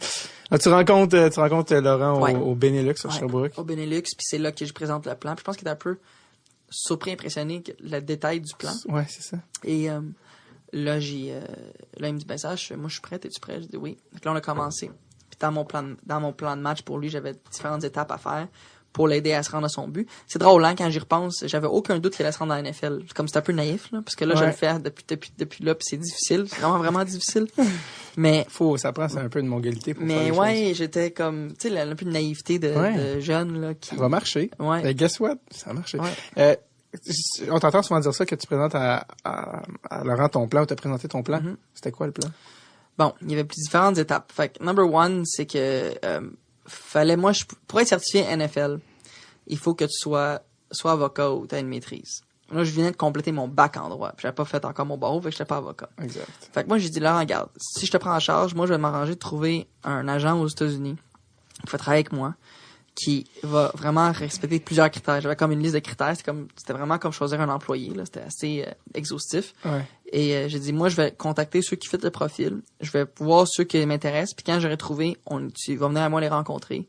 Alors, tu rencontres Laurent au Benelux sur Sherbrooke. Au Benelux, puis c'est là que je présente le plan. Puis je pense qu'il est un peu surpris, impressionné que le détail du plan. Ouais, c'est ça. Et là, il me dit, ben ça, moi je suis prête, es-tu prêt? Je dis oui. Donc là, on a commencé. Puis dans mon plan de match pour lui, j'avais différentes étapes à faire pour l'aider à se rendre à son but. C'est drôle, hein, quand j'y repense, j'avais aucun doute qu'il allait se rendre dans la NFL. Comme c'est un peu naïf, là, parce que là, je le fais depuis là, puis c'est difficile. C'est vraiment, vraiment difficile. Mais ça prend un peu de mongolité pour faire les choses. J'étais comme, tu sais, un peu de naïveté de jeune, là, qui... Ça va marcher. Ouais. Ben, guess what? Ça a marché. Ouais. On t'entend souvent dire ça, que tu présentes à Laurent ton plan, ou t'as présenté ton plan. C'était quoi le plan? Bon, il y avait différentes étapes. Fait que, number one, c'est que, pour être certifié NFL, il faut que tu sois avocat ou t'as une maîtrise. Là, je venais de compléter mon bac en droit. Puis j'avais pas fait encore mon barreau, fait que j'étais pas avocat. Exact. Fait que moi, j'ai dit, là, regarde, si je te prends en charge, moi, je vais m'arranger de trouver un agent aux États-Unis qui va travailler avec moi, qui va vraiment respecter plusieurs critères. J'avais comme une liste de critères. C'était vraiment comme choisir un employé, là. C'était assez exhaustif. Ouais. Et j'ai dit, moi, je vais contacter ceux qui fitent le profil. Je vais voir ceux qui m'intéressent. Puis quand j'aurai trouvé, tu vas venir à moi les rencontrer.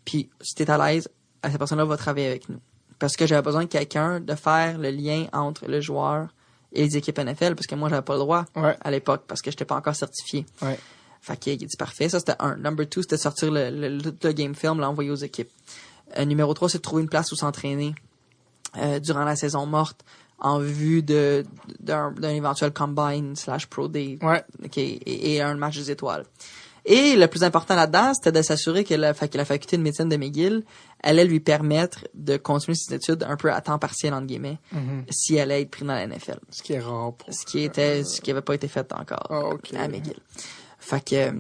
Puis si t'es à l'aise, cette personne-là va travailler avec nous. Parce que j'avais besoin de quelqu'un de faire le lien entre le joueur et les équipes NFL, parce que moi, j'avais pas le droit à l'époque, parce que j'étais pas encore certifié. Ouais. Fait qu'il a dit parfait. Ça, c'était un. Number two, c'était sortir le game film, l'envoyer aux équipes. Numéro 3, c'est de trouver une place où s'entraîner durant la saison morte en vue d'un éventuel combine / pro day. Ouais. Okay, et un match des étoiles. Et le plus important là-dedans, c'était de s'assurer que la faculté de médecine de McGill allait lui permettre de continuer ses études un peu à temps partiel, entre guillemets, si elle allait être prise dans la NFL. Ce qui est rare ce qui avait pas été fait encore à McGill. Fait que,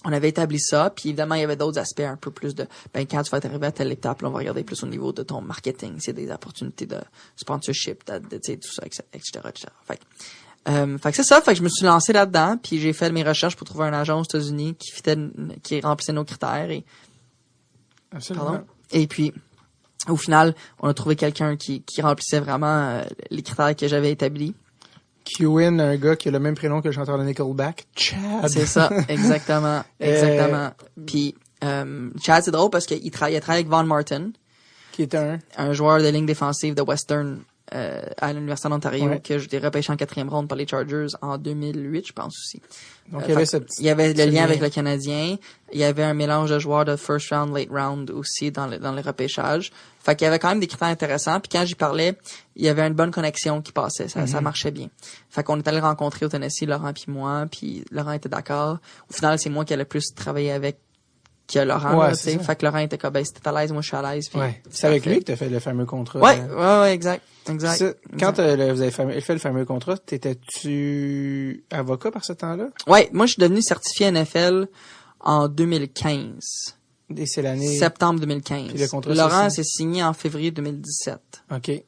on avait établi ça, puis évidemment, il y avait d'autres aspects un peu plus de, quand tu vas arriver à telle étape, là, on va regarder plus au niveau de ton marketing, s'il y a des opportunités de sponsorship, tu sais, tout ça, etc. Fait que c'est ça, fait que je me suis lancé là-dedans, puis j'ai fait mes recherches pour trouver un agent aux États-Unis qui remplissait nos critères Absolument. Pardon. Et puis, au final, on a trouvé quelqu'un qui remplissait vraiment les critères que j'avais établis. Qin, un gars qui a le même prénom que le chanteur de Nickelback, Chad. C'est ça, exactement. Puis, Chad, c'est drôle parce qu'il a travaillé avec Von Martin. Qui est un joueur de ligne défensive de Western à l'Université d'Ontario, que j'ai repêché en 4e ronde par les Chargers en 2008, je pense aussi. Donc, il y avait le lien avec le Canadien. Il y avait un mélange de joueurs de first round, late round aussi dans le repêchage. Fait qu'il y avait quand même des critères intéressants. Puis quand j'y parlais, il y avait une bonne connexion qui passait. Ça marchait bien. Fait qu'on est allé rencontrer au Tennessee Laurent puis moi. Puis Laurent était d'accord. Au final, c'est moi qui allais plus travailler avec que Laurent. Ouais, là, fait que Laurent était comme, si t'es à l'aise, moi je suis à l'aise. C'est avec lui que t'as fait le fameux contrat. Ouais, exact. Ça, quand vous avez fait le fameux contrat, t'étais-tu avocat par ce temps-là? Ouais, moi je suis devenu certifié NFL en 2015. Et c'est l'année... Septembre 2015. Puis le contrat, Laurent s'est signé en février 2017. OK.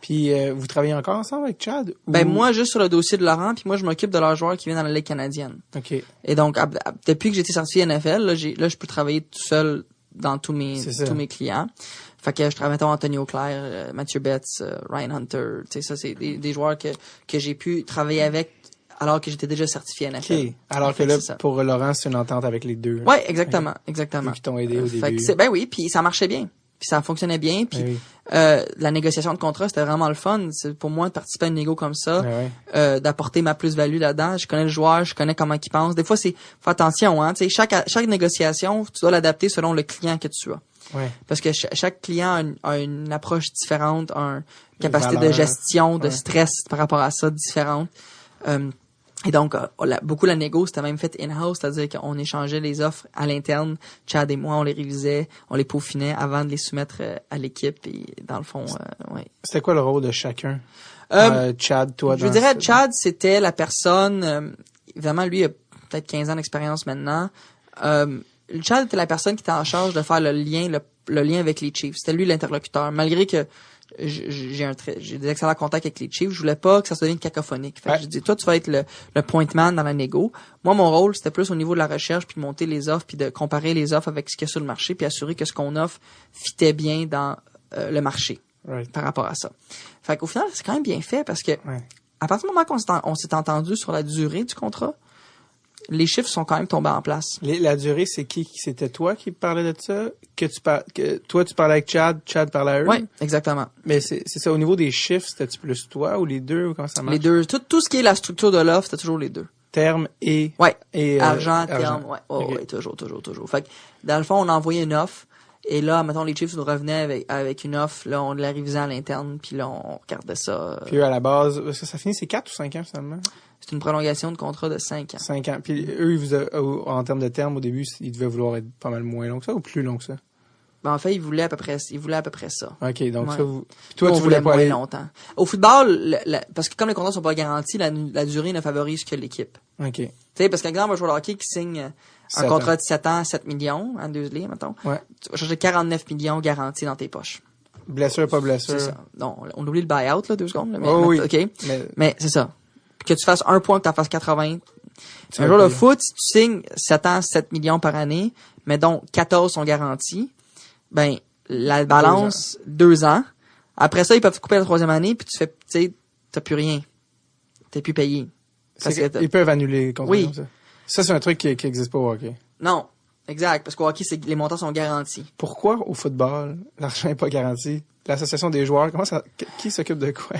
Puis vous travaillez encore ensemble avec Chad? Moi, juste sur le dossier de Laurent, puis moi, je m'occupe de leurs joueurs qui viennent dans la Ligue canadienne. OK. Et donc, depuis que j'ai été certifié NFL, là, je peux travailler tout seul dans tous mes clients. Fait que je travaille avec Anthony Auclair, Mathieu Betts, Ryan Hunter. Tu sais, ça, c'est des joueurs que j'ai pu travailler avec alors que j'étais déjà certifié NFL. OK. Alors que là, pour Laurent, c'est une entente avec les deux. Ouais, exactement. Exactement. Qui t'ont aidé au début. Oui, puis ça marchait bien. Puis ça fonctionnait bien. Puis la négociation de contrat, c'était vraiment le fun. C'est pour moi de participer à une négo comme ça, d'apporter ma plus-value là-dedans. Je connais le joueur, je connais comment il pense. Des fois, faut attention, hein. Tu sais, chaque négociation, tu dois l'adapter selon le client que tu as. Ouais. Parce que chaque client a une approche différente, une capacité de gestion, de stress par rapport à ça différente. Et donc, beaucoup la négo, c'était même fait in-house, c'est-à-dire qu'on échangeait les offres à l'interne. Chad et moi, on les révisait, on les peaufinait avant de les soumettre à l'équipe. Et dans le fond, C'était quoi le rôle de chacun? Chad, toi, je dirais Chad, c'était la personne, évidemment, lui, il a peut-être 15 ans d'expérience maintenant. Chad était la personne qui était en charge de faire le lien avec les Chiefs. C'était lui l'interlocuteur. Malgré que j'ai des excellents contacts avec les Chiefs. Je voulais pas que ça se devienne cacophonique. Fait que Ouais. j'ai dit, toi, tu vas être le point man dans la négo. Moi, mon rôle, c'était plus au niveau de la recherche, puis de monter les offres, puis de comparer les offres avec ce qu'il y a sur le marché, puis assurer que ce qu'on offre fitait bien dans le marché Right. par rapport à ça. Fait qu'au final, c'est quand même bien fait parce que Ouais. à partir du moment qu'on s'est entendu sur la durée du contrat, les chiffres sont quand même tombés en place. La durée, c'est qui? C'était toi qui parlais de ça? Que toi, tu parlais avec Chad parlait à eux? Oui, exactement. Mais c'est ça, au niveau des chiffres, c'était-tu plus toi ou les deux, ou comment ça marche? Les deux, tout ce qui est la structure de l'offre, c'était toujours les deux. Terme et... Ouais. et Argent, terme, ouais. Oh, Ok. ouais, toujours. Fait que, dans le fond, on a envoyé une offre, et là, mettons, les Chiefs nous revenaient avec une offre, là, on la révisait à l'interne, puis là, on regardait ça. Puis eux, à la base, est-ce que ça finit, c'est 4 ou 5 ans, finalement? C'est une prolongation de contrat de 5 ans. 5 ans. Puis eux, en termes de terme, au début, ils devaient vouloir être pas mal moins long que ça ou plus long que ça? Ben, en fait, ils voulaient à peu près ça. OK, donc Ouais. ça, puis Nous, toi, on tu voulais pas moins aller... longtemps. Au football, parce que comme les contrats sont pas garantis, la durée ne favorise que l'équipe. OK. Tu sais, parce qu'exemple, un joueur de hockey qui signe un 7 contrat ans. de 7 ans, 7 millions, en 2 lits, mettons. Ouais. Tu vas chercher 49 millions garantis dans tes poches. Blessure, pas blessure. C'est ça. Non, on oublie le buyout, là, 2 secondes, là, mais, Oh oui. OK. Mais Mais c'est ça. Que tu fasses un point, que tu en fasses 80. tu Un vas joueur de payer. foot, si tu signes 7 ans, 7 millions par année, mais dont 14 sont garantis, ben, la balance, 2 ans. Après ça, ils peuvent te couper la 3e année, puis tu fais, tu sais, t'as plus rien. T'es plus payé. Parce que Ils peuvent annuler les contrats Oui. comme ça. Ça, c'est un truc qui existe pas au hockey. non. Exact. Parce qu'au hockey, les montants sont garantis. Pourquoi au football, l'argent n'est pas garanti? L'association des joueurs, comment ça, qui s'occupe de quoi?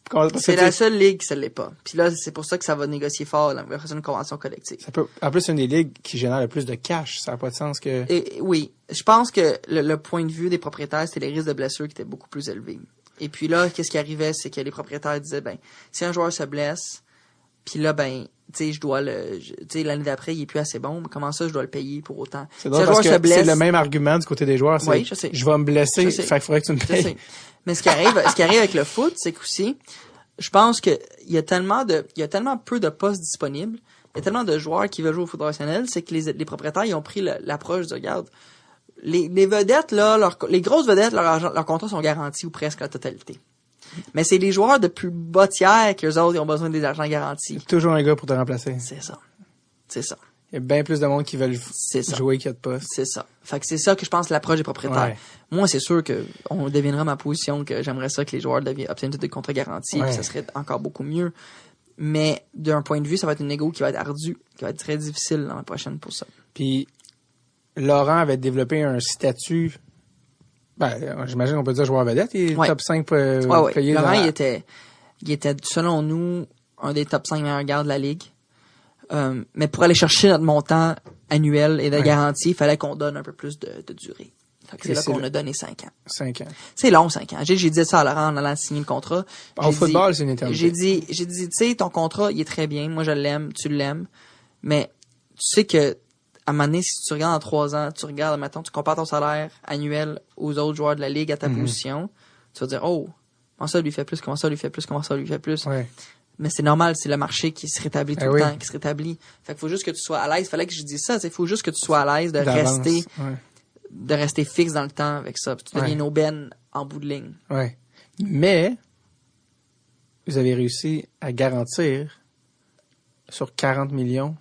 Parce que, C'est tu la sais, seule ligue qui ne l'est pas. Puis là, c'est pour ça que ça va négocier fort la une convention collective. ça peut, en plus, c'est une des ligues qui génère le plus de cash. Ça n'a pas de sens que... Et oui, je pense que le point de vue des propriétaires, c'était les risques de blessure qui étaient beaucoup plus élevés. Et puis là, qu'est-ce qui arrivait, c'est que les propriétaires disaient, ben, si un joueur se blesse, puis là, ben, tu sais, tu sais, l'année d'après, il est plus assez bon, mais comment ça, je dois le payer pour autant? C'est Si drôle un parce joueur se que blesse, c'est le même argument du côté des joueurs. C'est, Oui, je sais. je vais me blesser, Je sais. fait qu'il faudrait que tu me je payes. sais. Mais ce qui arrive avec le foot, c'est qu'aussi, je pense que il y a tellement peu de postes disponibles, il y a tellement de joueurs qui veulent jouer au foot professionnel, c'est que les propriétaires, ils ont pris l'approche de, regarde, les vedettes, là, les grosses vedettes, leurs contrats sont garantis ou presque la totalité. Mais c'est les joueurs de plus bas tiers qu'eux autres, ils ont besoin des argents garantis. Toujours un gars pour te remplacer. C'est ça. C'est ça. Il y a bien plus de monde qui veulent C'est ça. jouer qu'il y a de postes. C'est ça. Fait que c'est ça que je pense l'approche des propriétaires. Ouais. Moi, c'est sûr que on deviendra ma position que j'aimerais ça que les joueurs obtiennent tous des contrats garantis, Ouais. puis ça serait encore beaucoup mieux. Mais d'un point de vue, ça va être une négo qui va être ardue, qui va être très difficile dans la prochaine pour ça. Puis, Laurent avait développé un statut, j'imagine qu'on peut dire joueur vedette, il est Ouais. top 5 Ouais. payé Laurent, dans- il était, selon nous, un des top 5 meilleurs gardes de la ligue. Mais pour aller chercher notre montant annuel et de Ouais. garantie, il fallait qu'on donne un peu plus de durée. Fait que c'est Et là c'est qu'on le- a donné 5 ans. 5 ans. C'est long, 5 ans. J'ai dit ça à Laurent en allant signer le contrat. Au J'ai football, dit- c'est une éternité. J'ai dit, tu sais, ton contrat, il est très bien. Moi, je l'aime, tu l'aimes. Mais tu sais que, à un moment donné, si tu regardes dans 3 ans, tu regardes, maintenant, tu compares ton salaire annuel aux autres joueurs de la ligue à ta position, tu vas dire, oh, comment ça lui fait plus, comment ça lui fait plus, comment ça lui fait plus. Ouais. Mais c'est normal, c'est le marché qui se rétablit tout Ah le oui. temps, qui se rétablit. Fait qu'il faut juste que tu sois à l'aise. Fallait que je dise ça, il faut juste que tu sois à l'aise de D'avance. rester fixe dans le temps avec ça. Puis tu deviens Ouais. une aubaine en bout de ligne. Ouais. Mais, vous avez réussi à garantir sur 40 millions,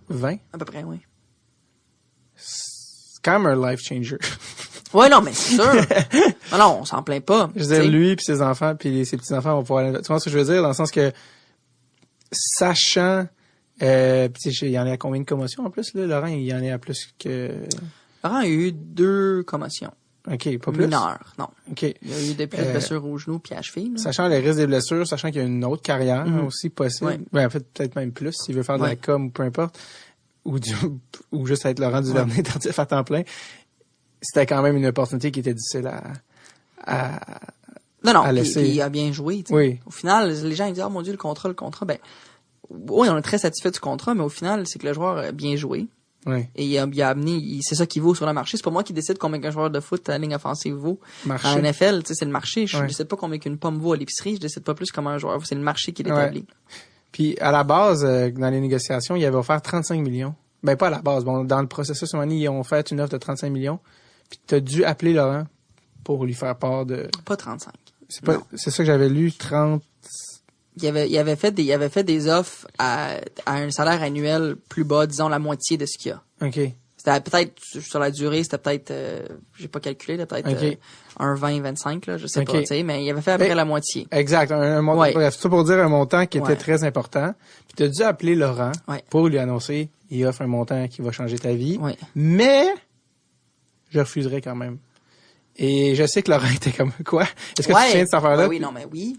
20. À peu près, oui. C'est quand même un life changer. Ouais, non, mais c'est sûr. Non, on s'en plaint pas. Je veux dire, t'sais. lui puis ses enfants puis ses petits-enfants vont pouvoir aller... Tu vois ce que je veux dire? Dans le sens que, sachant... puis il y en a à combien de commotions en plus, là? Laurent, il y en a à plus que... Laurent a eu 2 commotions. OK, pas plus? Mineures, non. OK. Il a eu des blessures au genou puis à la cheville. là. Sachant les risques des blessures, sachant qu'il y a une autre carrière aussi possible. Ouais. Ben, en fait, peut-être même plus, s'il veut faire de la Ouais. com ou peu importe. Ou juste être Laurent Duvernay tardif à temps plein. C'était quand même une opportunité qui était difficile à Non, à puis laisser. il a bien joué. t'sais. Oui. Au final, les gens ils disent, oh mon Dieu, le contrat. Ben, oui, on est très satisfait du contrat, mais au final, c'est que le joueur a bien joué. Oui. Et il a amené, c'est ça qui vaut sur le marché. C'est pas moi qui décide combien qu'un joueur de foot à la ligne offensive vaut. Marché. En NFL, tu sais, c'est le marché. Je Ouais. décide pas combien qu'une pomme vaut à l'épicerie. Je décide pas plus comment un joueur vaut. C'est le marché qui l'établit. Puis à la base, dans les négociations, il avait offert 35 millions. Ben pas à la base. Bon, dans le processus, ils ont fait une offre de 35 millions. Puis t'as dû appeler Laurent pour lui faire part de... Pas 35. C'est ça que j'avais lu, 30... Il avait fait des offres à un salaire annuel plus bas, disons la moitié de ce qu'il y a. OK. C'était peut-être, sur la durée, c'était peut-être, j'ai pas calculé, là, peut-être un 20-25, là, je sais pas, tu sais, mais il avait fait à peu près la moitié. Exact. Un montant, bref, c'est ça pour dire un montant qui était très important. Puis tu as dû appeler Laurent pour lui annoncer, il offre un montant qui va changer ta vie. Ouais. Mais, je refuserais quand même. Et je sais que Laurent était comme, quoi? Est-ce que tu tiens de cette affaire-là? Oui, non, mais oui.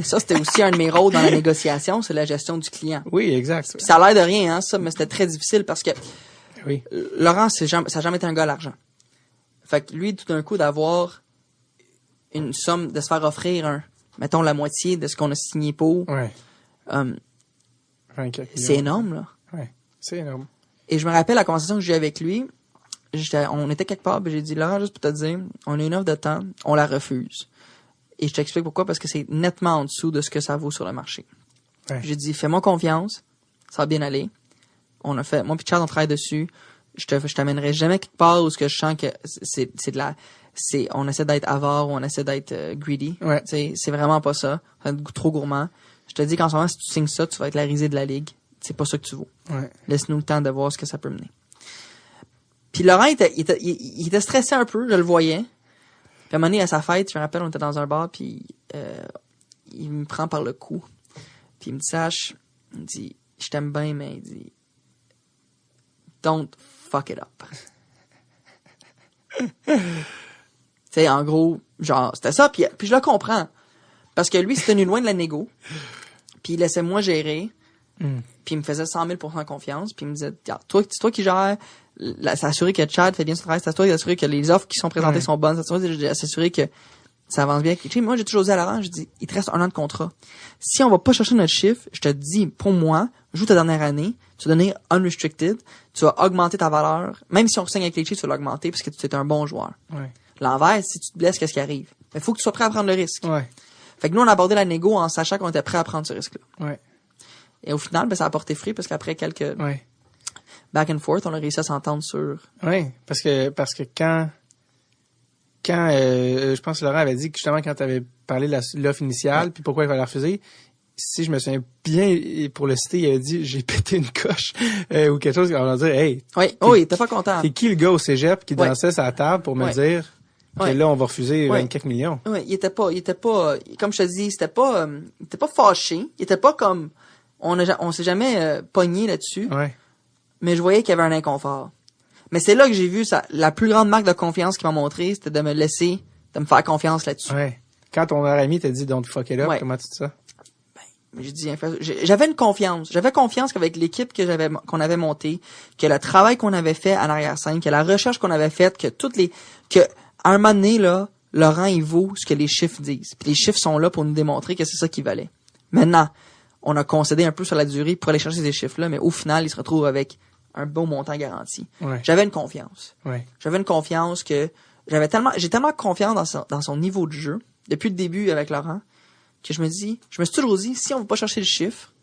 Ça, c'était aussi un de mes rôles dans la négociation, c'est la gestion du client. Oui, exact. Puis ça a l'air de rien, hein, ça, mais c'était très difficile parce que oui. Laurent, ça n'a jamais été un gars à l'argent. Fait que lui, tout d'un coup, d'avoir une somme, de se faire offrir mettons, la moitié de ce qu'on a signé pour, c'est énorme, là. Ouais, c'est énorme. Et je me rappelle la conversation que j'ai eue avec lui, on était quelque part, puis j'ai dit, Laurent, juste pour te dire, on a une offre de temps, on la refuse. Et je t'explique pourquoi, parce que c'est nettement en dessous de ce que ça vaut sur le marché. Ouais. J'ai dit, fais-moi confiance, ça va bien aller. Moi pis Chad, on travaille dessus. Je t'amènerai jamais quelque part où ce que je sens que on essaie d'être avare ou on essaie d'être greedy. Ouais. C'est vraiment pas ça. C'est trop gourmand. Je te dis qu'en ce moment, si tu signes ça, tu vas être la risée de la ligue. C'est pas ça que tu vaux. Ouais. Laisse-nous le temps de voir ce que ça peut mener. Puis Laurent, il était stressé un peu, je le voyais. Puis à un moment donné, à sa fête, je me rappelle, on était dans un bar, puis il me prend par le cou. Puis il me dit, Sache, il me dit, je t'aime bien, mais il dit, don't fuck it up. Tu sais, en gros, genre, c'était ça, puis je le comprends. Parce que lui, il s'est tenu loin de la négo, puis il laissait moi gérer, puis il me faisait 100 000 % confiance, puis il me disait, c'est toi qui gères, s'assurer que Chad fait bien son travail, c'est toi qui s'assurer que les offres qui sont présentées sont bonnes, s'assurer que ça avance bien. Tu sais, moi, j'ai toujours dit à Laurent, je dis, il te reste 1 an de contrat. Si on va pas chercher notre chiffre, je te dis, pour moi, joue ta dernière année, tu vas donner unrestricted, tu vas augmenter ta valeur, même si on signe avec les Chiefs, tu vas l'augmenter parce que tu es un bon joueur. Ouais. L'envers, si tu te blesses, qu'est-ce qui arrive? Mais faut que tu sois prêt à prendre le risque. Ouais. Fait que nous, on a abordé la négo en sachant qu'on était prêt à prendre ce risque-là. Ouais. Et au final, ça a porté fruit parce qu'après quelques back and forth, on a réussi à s'entendre sur... Oui, parce que quand je pense que Laurent avait dit que justement quand tu avais parlé de l'offre initiale, puis pourquoi il fallait la refuser, si je me souviens bien, pour le citer, il avait dit j'ai pété une coche ou quelque chose, on va dire hey. Oui, il était pas content. C'est qui le gars au cégep qui dansait sur la table pour me dire que là on va refuser 24 millions. Oui, il était pas comme je te dis, il était pas fâché, il était pas comme on s'est jamais pogné là-dessus. Ouais. Mais je voyais qu'il y avait un inconfort. Mais c'est là que j'ai vu ça, la plus grande marque de confiance qu'il m'a montré, c'était de me faire confiance là-dessus. Ouais. Quand ton ami t'a dit don't fuck it up, comment tu dis ça? J'ai dit, j'avais une confiance. J'avais confiance qu'avec l'équipe qu'on avait montée, que le travail qu'on avait fait en arrière-scène, que la recherche qu'on avait faite, que à un moment donné, là, Laurent, il vaut ce que les chiffres disent. Puis les chiffres sont là pour nous démontrer que c'est ça qu'il valait. Maintenant, on a concédé un peu sur la durée pour aller chercher ces chiffres-là, mais au final, il se retrouve avec un beau montant garanti. Ouais. J'avais une confiance. Ouais. J'avais une confiance que j'ai tellement confiance dans son niveau de jeu, depuis le début avec Laurent, que je me suis toujours dit, si on veut pas chercher le chiffre,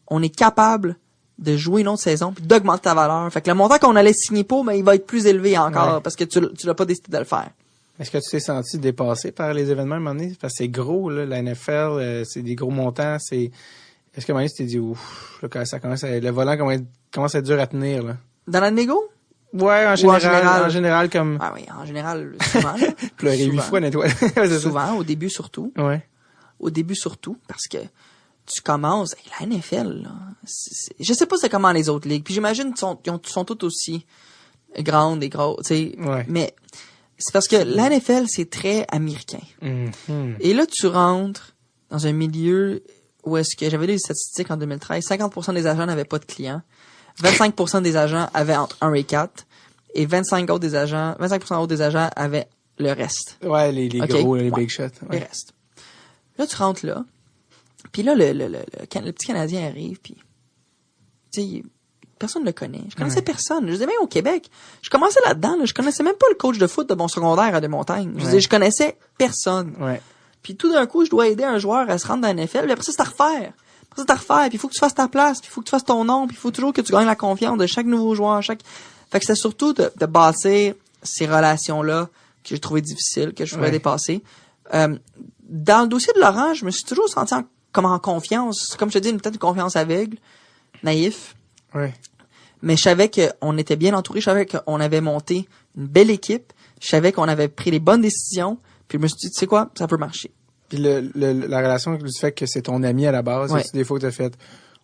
on est capable de jouer une autre saison puis d'augmenter ta valeur. Fait que le montant qu'on allait signer pour, il va être plus élevé encore parce que tu l'as pas décidé de le faire. Est-ce que tu t'es senti dépassé par les événements à un moment donné? Parce que c'est gros, là, la NFL, c'est des gros montants, Est-ce qu'à un moment donné, tu t'es dit, ouf, là, ça le volant commence à être dur à tenir, là? Dans la négo? Ouais, en général, comme... Ah oui, en général, souvent. Pleurer 8 fois, nettoyer. Souvent, au début surtout. Ouais. Au début surtout, parce que tu commences, la NFL, là, je sais pas c'est comment les autres ligues, puis j'imagine qu'ils sont toutes aussi grandes et grosses, tu sais, mais c'est parce que la NFL, c'est très américain. Mm-hmm. Et là, tu rentres dans un milieu où est-ce que, j'avais lu les statistiques en 2013, 50% des agents n'avaient pas de clients, 25% des agents avaient entre 1 et 4, et 25% autres des agents avaient le reste. Ouais, les gros, les big shots. Les restes. Là, tu rentres là, puis là, le petit Canadien arrive, puis tu sais, personne ne le connaît. Je connaissais personne. Je disais, même au Québec, je commençais là-dedans, là, je connaissais même pas le coach de foot de mon secondaire à Des-Montagnes. Je disais, je connaissais personne. Ouais. Puis tout d'un coup, je dois aider un joueur à se rendre dans la NFL, puis après ça, c'est à refaire. Puis il faut que tu fasses ta place, puis il faut que tu fasses ton nom, puis il faut toujours que tu gagnes la confiance de chaque nouveau joueur. Fait que c'était surtout de bâtir ces relations-là que j'ai trouvé difficile, que je trouvais dépasser. Dans le dossier de Laurent, je me suis toujours senti comme en confiance. Comme je te dis, peut-être une confiance aveugle, naïf. Ouais. Mais je savais qu'on était bien entouré. Je savais qu'on avait monté une belle équipe. Je savais qu'on avait pris les bonnes décisions. Puis je me suis dit, tu sais quoi, ça peut marcher. Puis la relation du fait que c'est ton ami à la base, Ouais. c'est des fois que t'as fait,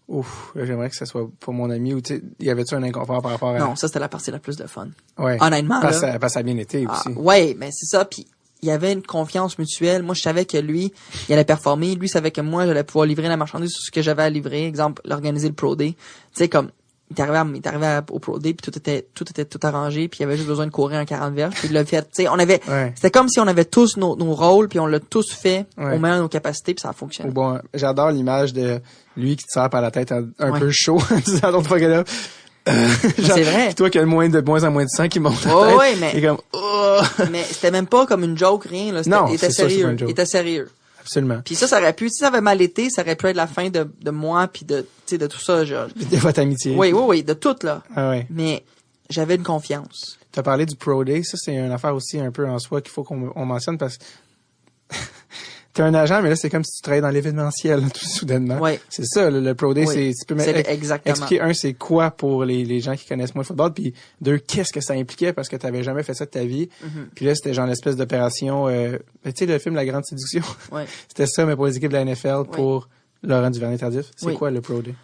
ouf, là, j'aimerais que ça soit pour mon ami, ou tu sais, y avait-tu un inconfort par rapport à... Non, ça c'était la partie la plus de fun. Ouais. Honnêtement, Parce là. que ça a bien été aussi. Ouais, mais c'est ça. Puis il y avait une confiance mutuelle. Moi, je savais que lui, il allait performer. Lui savait que moi, j'allais pouvoir livrer la marchandise sur ce que j'avais à livrer. Exemple, l'organiser le Pro Day. Tu sais, comme, il est arrivé au Pro Day, puis tout était tout arrangé, puis il avait juste besoin de courir un 40 verges, puis il l'a fait. Tu sais, c'était comme si on avait tous nos rôles, puis on l'a tous fait au meilleur de nos capacités, puis ça a fonctionné. Bon, j'adore l'image de lui qui te serre par la tête un peu chaud, en disant l'autre fois que là, c'est vrai. Puis toi qui as de moins en moins de sang qui monte Oh, la tête. ouais, mais. Et comme, oh! Mais c'était même pas comme une joke, rien, là. Non, il était c'est ça, c'est sérieux. pas une joke. Il était sérieux. Absolument. Puis ça aurait pu, si ça avait mal été, ça aurait pu être la fin de moi, puis de, tu sais, de tout ça, genre. Puis de votre amitié. Oui, de tout, là. Ah ouais. Mais j'avais une confiance. T'as parlé du Pro Day, ça c'est une affaire aussi un peu en soi qu'il faut qu'on mentionne parce que t'es un agent, mais là c'est comme si tu travaillais dans l'événementiel tout soudainement. Ouais. C'est ça, le Pro Day, Oui. tu peux Exactement. expliquer c'est quoi pour les gens qui connaissent moins le football, puis deux, qu'est-ce que ça impliquait parce que t'avais jamais fait ça de ta vie. Puis là c'était genre l'espèce d'opération, tu sais le film La Grande Séduction. Ouais. C'était ça, mais pour les équipes de la NFL, pour Laurent Duvernay-Tardif. C'est quoi le Pro Day?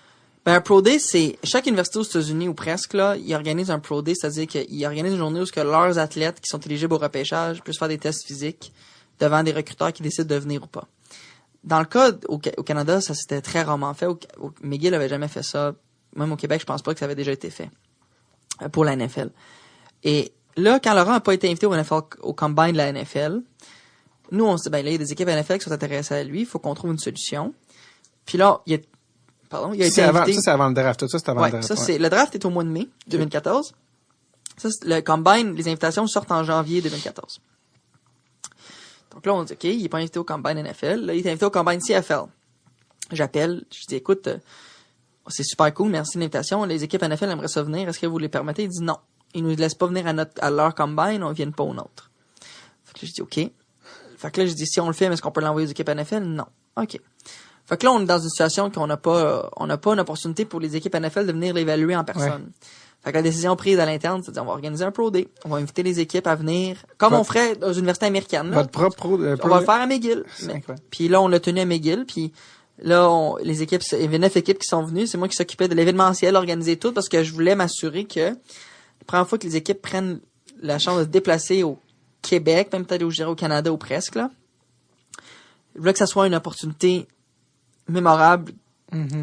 Ben, un Pro Day, c'est, chaque université aux États-Unis, ou presque, là, ils organisent un Pro Day, c'est-à-dire qu'ils organisent une journée où leurs athlètes qui sont éligibles au repêchage puissent faire des tests physiques devant des recruteurs qui décident de venir ou pas. Dans le cas, au Canada, ça s'était très rarement fait. McGill avait jamais fait ça. Même au Québec, je pense pas que ça avait déjà été fait. Pour la NFL. Et là, quand Laurent a pas été invité au Combine de la NFL, nous, on se dit, ben, là, il y a des équipes NFL qui sont intéressées à lui, il faut qu'on trouve une solution. Puis là, il a été invité. Ça, c'est avant le draft. Tout ça, c'est avant le draft. Ça, le draft est au mois de mai 2014. Ça, le Combine, les invitations sortent en janvier 2014. Donc là, on dit, OK, il est pas invité au Combine NFL. Là, il est invité au Combine CFL. J'appelle, je dis, écoute, c'est super cool, merci de l'invitation. Les équipes NFL aimeraient ça venir. Est-ce que vous les permettez? Il dit non. Ils nous laissent pas venir à leur Combine, on ne vient pas au nôtre. Fait que là, je dis, OK. Fait que là, je dis, si on le fait, est-ce qu'on peut l'envoyer aux équipes NFL? Non. OK. Fait que là, on est dans une situation qu'on n'a pas une opportunité pour les équipes NFL de venir l'évaluer en personne. Ouais. Fait que la décision prise à l'interne, c'est de dire, on va organiser un Pro Day. On va inviter les équipes à venir, comme on ferait dans une université américaine. Là. Votre propre Pro Day. On va le faire à McGill. Puis là, on l'a tenu à McGill, puis là, les équipes, il y avait 9 équipes qui sont venues. C'est moi qui s'occupais de l'événementiel, organiser tout, parce que je voulais m'assurer que la première fois que les équipes prennent la chance de se déplacer au Québec, même peut-être au Canada ou presque, là, je voulais que ça soit une opportunité mémorable,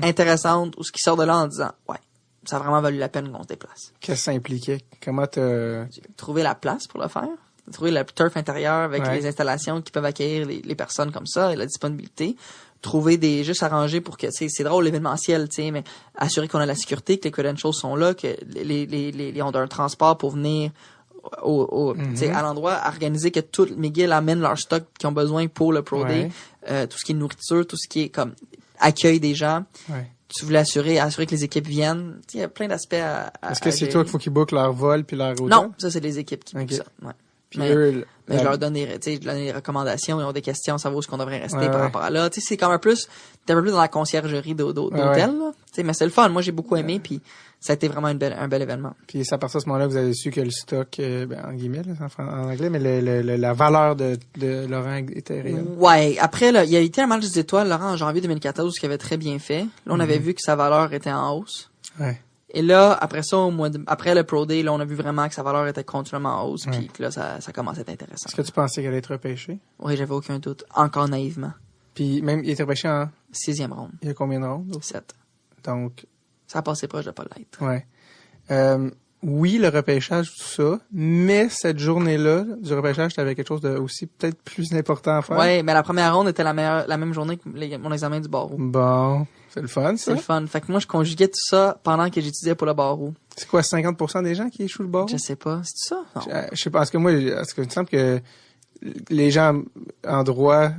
intéressante, ou ce qui sort de là en disant, ouais, ça a vraiment valu la peine qu'on se déplace. Qu'est-ce que ça impliquait? Comment t'as... Trouver la place pour le faire. Trouver le turf intérieur avec les installations qui peuvent accueillir les personnes comme ça et la disponibilité. Trouver juste arranger pour que, c'est drôle l'événementiel, tu sais, mais assurer qu'on a la sécurité, que les credentials sont là, que les ont un transport pour venir à l'endroit, organiser que tout McGill amène leur stock qu'ils ont besoin pour le Pro Day, tout ce qui est nourriture, tout ce qui est comme accueil des gens. Ouais. Tu voulais assurer que les équipes viennent. Il y a plein d'aspects à Est-ce que c'est toi qu'il faut qu'ils bookent leur vol puis leur hôtel? Non, ça c'est les équipes qui bookent ça. Ouais. Puis mais je leur donne des recommandations, ils ont des questions, savoir où est-ce qu'on devrait rester par rapport à là. Tu sais, c'est comme un peu plus dans la conciergerie d'hôtel, là. Tu sais, mais c'est le fun. Moi, j'ai beaucoup aimé, puis ça a été vraiment un bel événement. Puis c'est à partir de ce moment-là que vous avez su que le stock, en guillemets, là, en anglais, mais la valeur de Laurent était réelle. Ouais. Après, là, il y a été un match des étoiles, Laurent, en janvier 2014, qui avait très bien fait. Là, on avait vu que sa valeur était en hausse. Ouais. Et là, après ça, après le Pro Day, là, on a vu vraiment que sa valeur était continuellement en hausse, puis que là, ça commençait à être intéressant. Est-ce que tu pensais qu'elle allait être repêchée? Oui, j'avais aucun doute. Encore naïvement. Puis même, il était repêché en... 6e ronde. Il y a combien de rondes? 7. Donc... Ça a passé proche de pas l'être. Ouais. Oui, le repêchage, tout ça, mais cette journée-là, du repêchage, t'avais quelque chose de aussi peut-être plus important à faire. Ouais, mais la première ronde était la même journée que mon examen du barreau. Bon, c'est le fun, ça. C'est le fun. Fait que moi, je conjuguais tout ça pendant que j'étudiais pour le barreau. C'est quoi, 50% des gens qui échouent le barreau? Je sais pas. C'est ça? Non. Je sais pas. Parce que moi, il me semble que les gens en droit,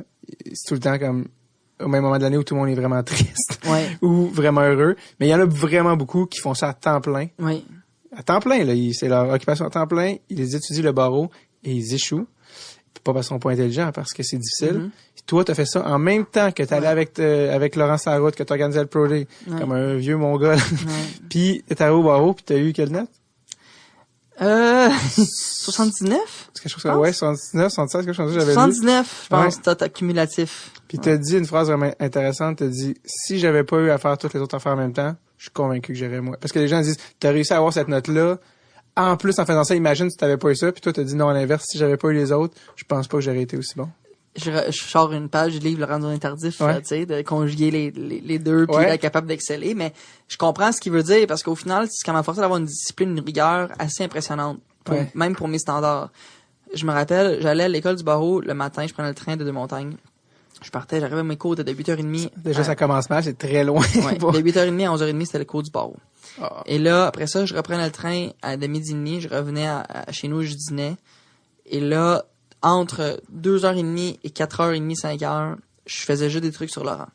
c'est tout le temps comme au même moment de l'année où tout le monde est vraiment triste. Ouais. Ou vraiment heureux. Mais il y en a vraiment beaucoup qui font ça à temps plein. Oui. À temps plein, là. C'est leur occupation à temps plein. Ils étudient le barreau et ils échouent. pas parce qu'on n'est pas intelligent, parce que c'est difficile. Mm-hmm. Toi, t'as fait ça en même temps que t'allais avec Laurent Sarroute, que t'organisais le Pro Day, comme un vieux mongol. Puis t'es arrivé au barreau, puis t'as eu quelle note? 79? C'est quelque chose comme, ouais, 79, 76, quelque chose comme ça, j'avais 79, je pense, tot cumulatif. Puis t'as dit une phrase vraiment intéressante, t'as dit, si j'avais pas eu à faire toutes les autres affaires en même temps, je suis convaincu que j'aurais moi. Parce que les gens disent, t'as réussi à avoir cette note-là, en plus, en faisant ça, imagine si t'avais pas eu ça, puis toi t'as dit non, à l'inverse, si j'avais pas eu les autres, je pense pas que j'aurais été aussi bon. Je sors une page du livre Laurent Duvernay Tardif, tu sais, de conjuguer les deux, puis être capable d'exceller, mais je comprends ce qu'il veut dire, parce qu'au final, c'est ce qui m'a forcé d'avoir une discipline, une rigueur assez impressionnante, même pour mes standards. Je me rappelle, j'allais à l'école du barreau le matin, je prenais le train de Deux-Montagnes. Je partais, j'arrivais à mes cours de 8h30. Déjà, ça commence mal, c'est très loin. Ouais, de 8h30 à 11h30, c'était le cours du barreau. Et là, après ça, je reprenais le train de midi et demi, je revenais chez nous, je dînais. Et là, entre 2h30 et 4h30, 5h, je faisais juste des trucs sur Laurent.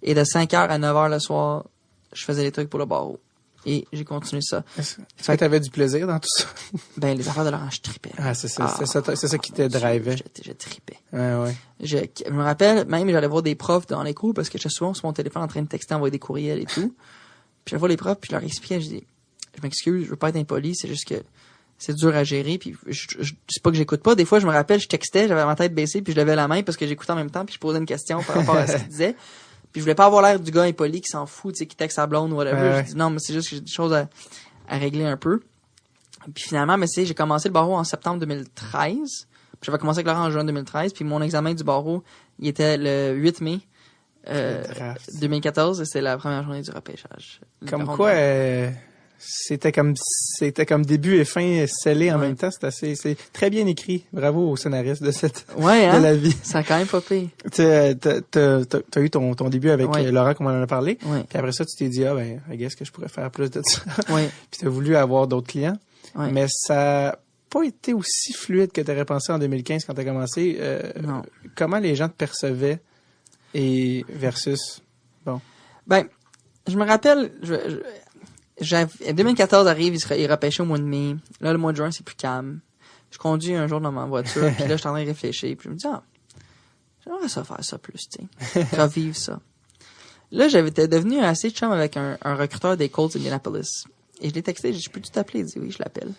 Et de 5h à 9h le soir, je faisais des trucs pour le barreau. Et j'ai continué ça. Est-ce que t'avais du plaisir dans tout ça? Ben, les affaires de Laurent, je tripais. Ah, c'est ça qui te drivait. Je tripais. Ouais. Je me rappelle, même, j'allais voir des profs dans les cours parce que j'étais souvent sur mon téléphone en train de texter, envoyer des courriels et tout. Puis j'allais voir les profs, puis je leur expliquais, je dis, je m'excuse, je veux pas être impoli, c'est juste que c'est dur à gérer, puis c'est pas que j'écoute pas. Des fois, je me rappelle, je textais, j'avais ma tête baissée, puis je levais la main parce que j'écoutais en même temps, puis je posais une question par rapport à ce qu'il disait. Puis je voulais pas avoir l'air du gars impoli qui s'en fout, tu sais, qui texte sa blonde ou whatever. Je dis non, mais c'est juste que j'ai des choses à régler un peu. Puis finalement, mais j'ai commencé le barreau en septembre 2013. Puis j'avais commencé avec Laurent en juin 2013, puis mon examen du barreau, il était le 8 mai 2014, et c'est la première journée du repêchage. Comme quoi, c'était comme début et fin scellé en même temps. C'est très bien écrit. Bravo au scénariste de de la vie. Ça a quand même pas payé. T'as eu ton début avec Laurent, comme on en a parlé. Ouais. Puis après ça, tu t'es dit, I guess que je pourrais faire plus de ça. Ouais. Puis t'as voulu avoir d'autres clients. Ouais. Mais ça a pas été aussi fluide que t'aurais pensé en 2015 quand t'as commencé. Non. Comment les gens te percevaient et versus, bon. Ben, je me rappelle, 2014 arrive, il repêchait au mois de mai. Là, le mois de juin, c'est plus calme. Je conduis un jour dans ma voiture, puis là, je suis en train de réfléchir, puis je me dis, j'aimerais ça faire ça plus, tu sais. Revivre ça. Là, j'étais devenu assez chum avec un recruteur des Colts d'Indianapolis. Et je l'ai texté, je peux tout appeler? Il dit oui, je l'appelle.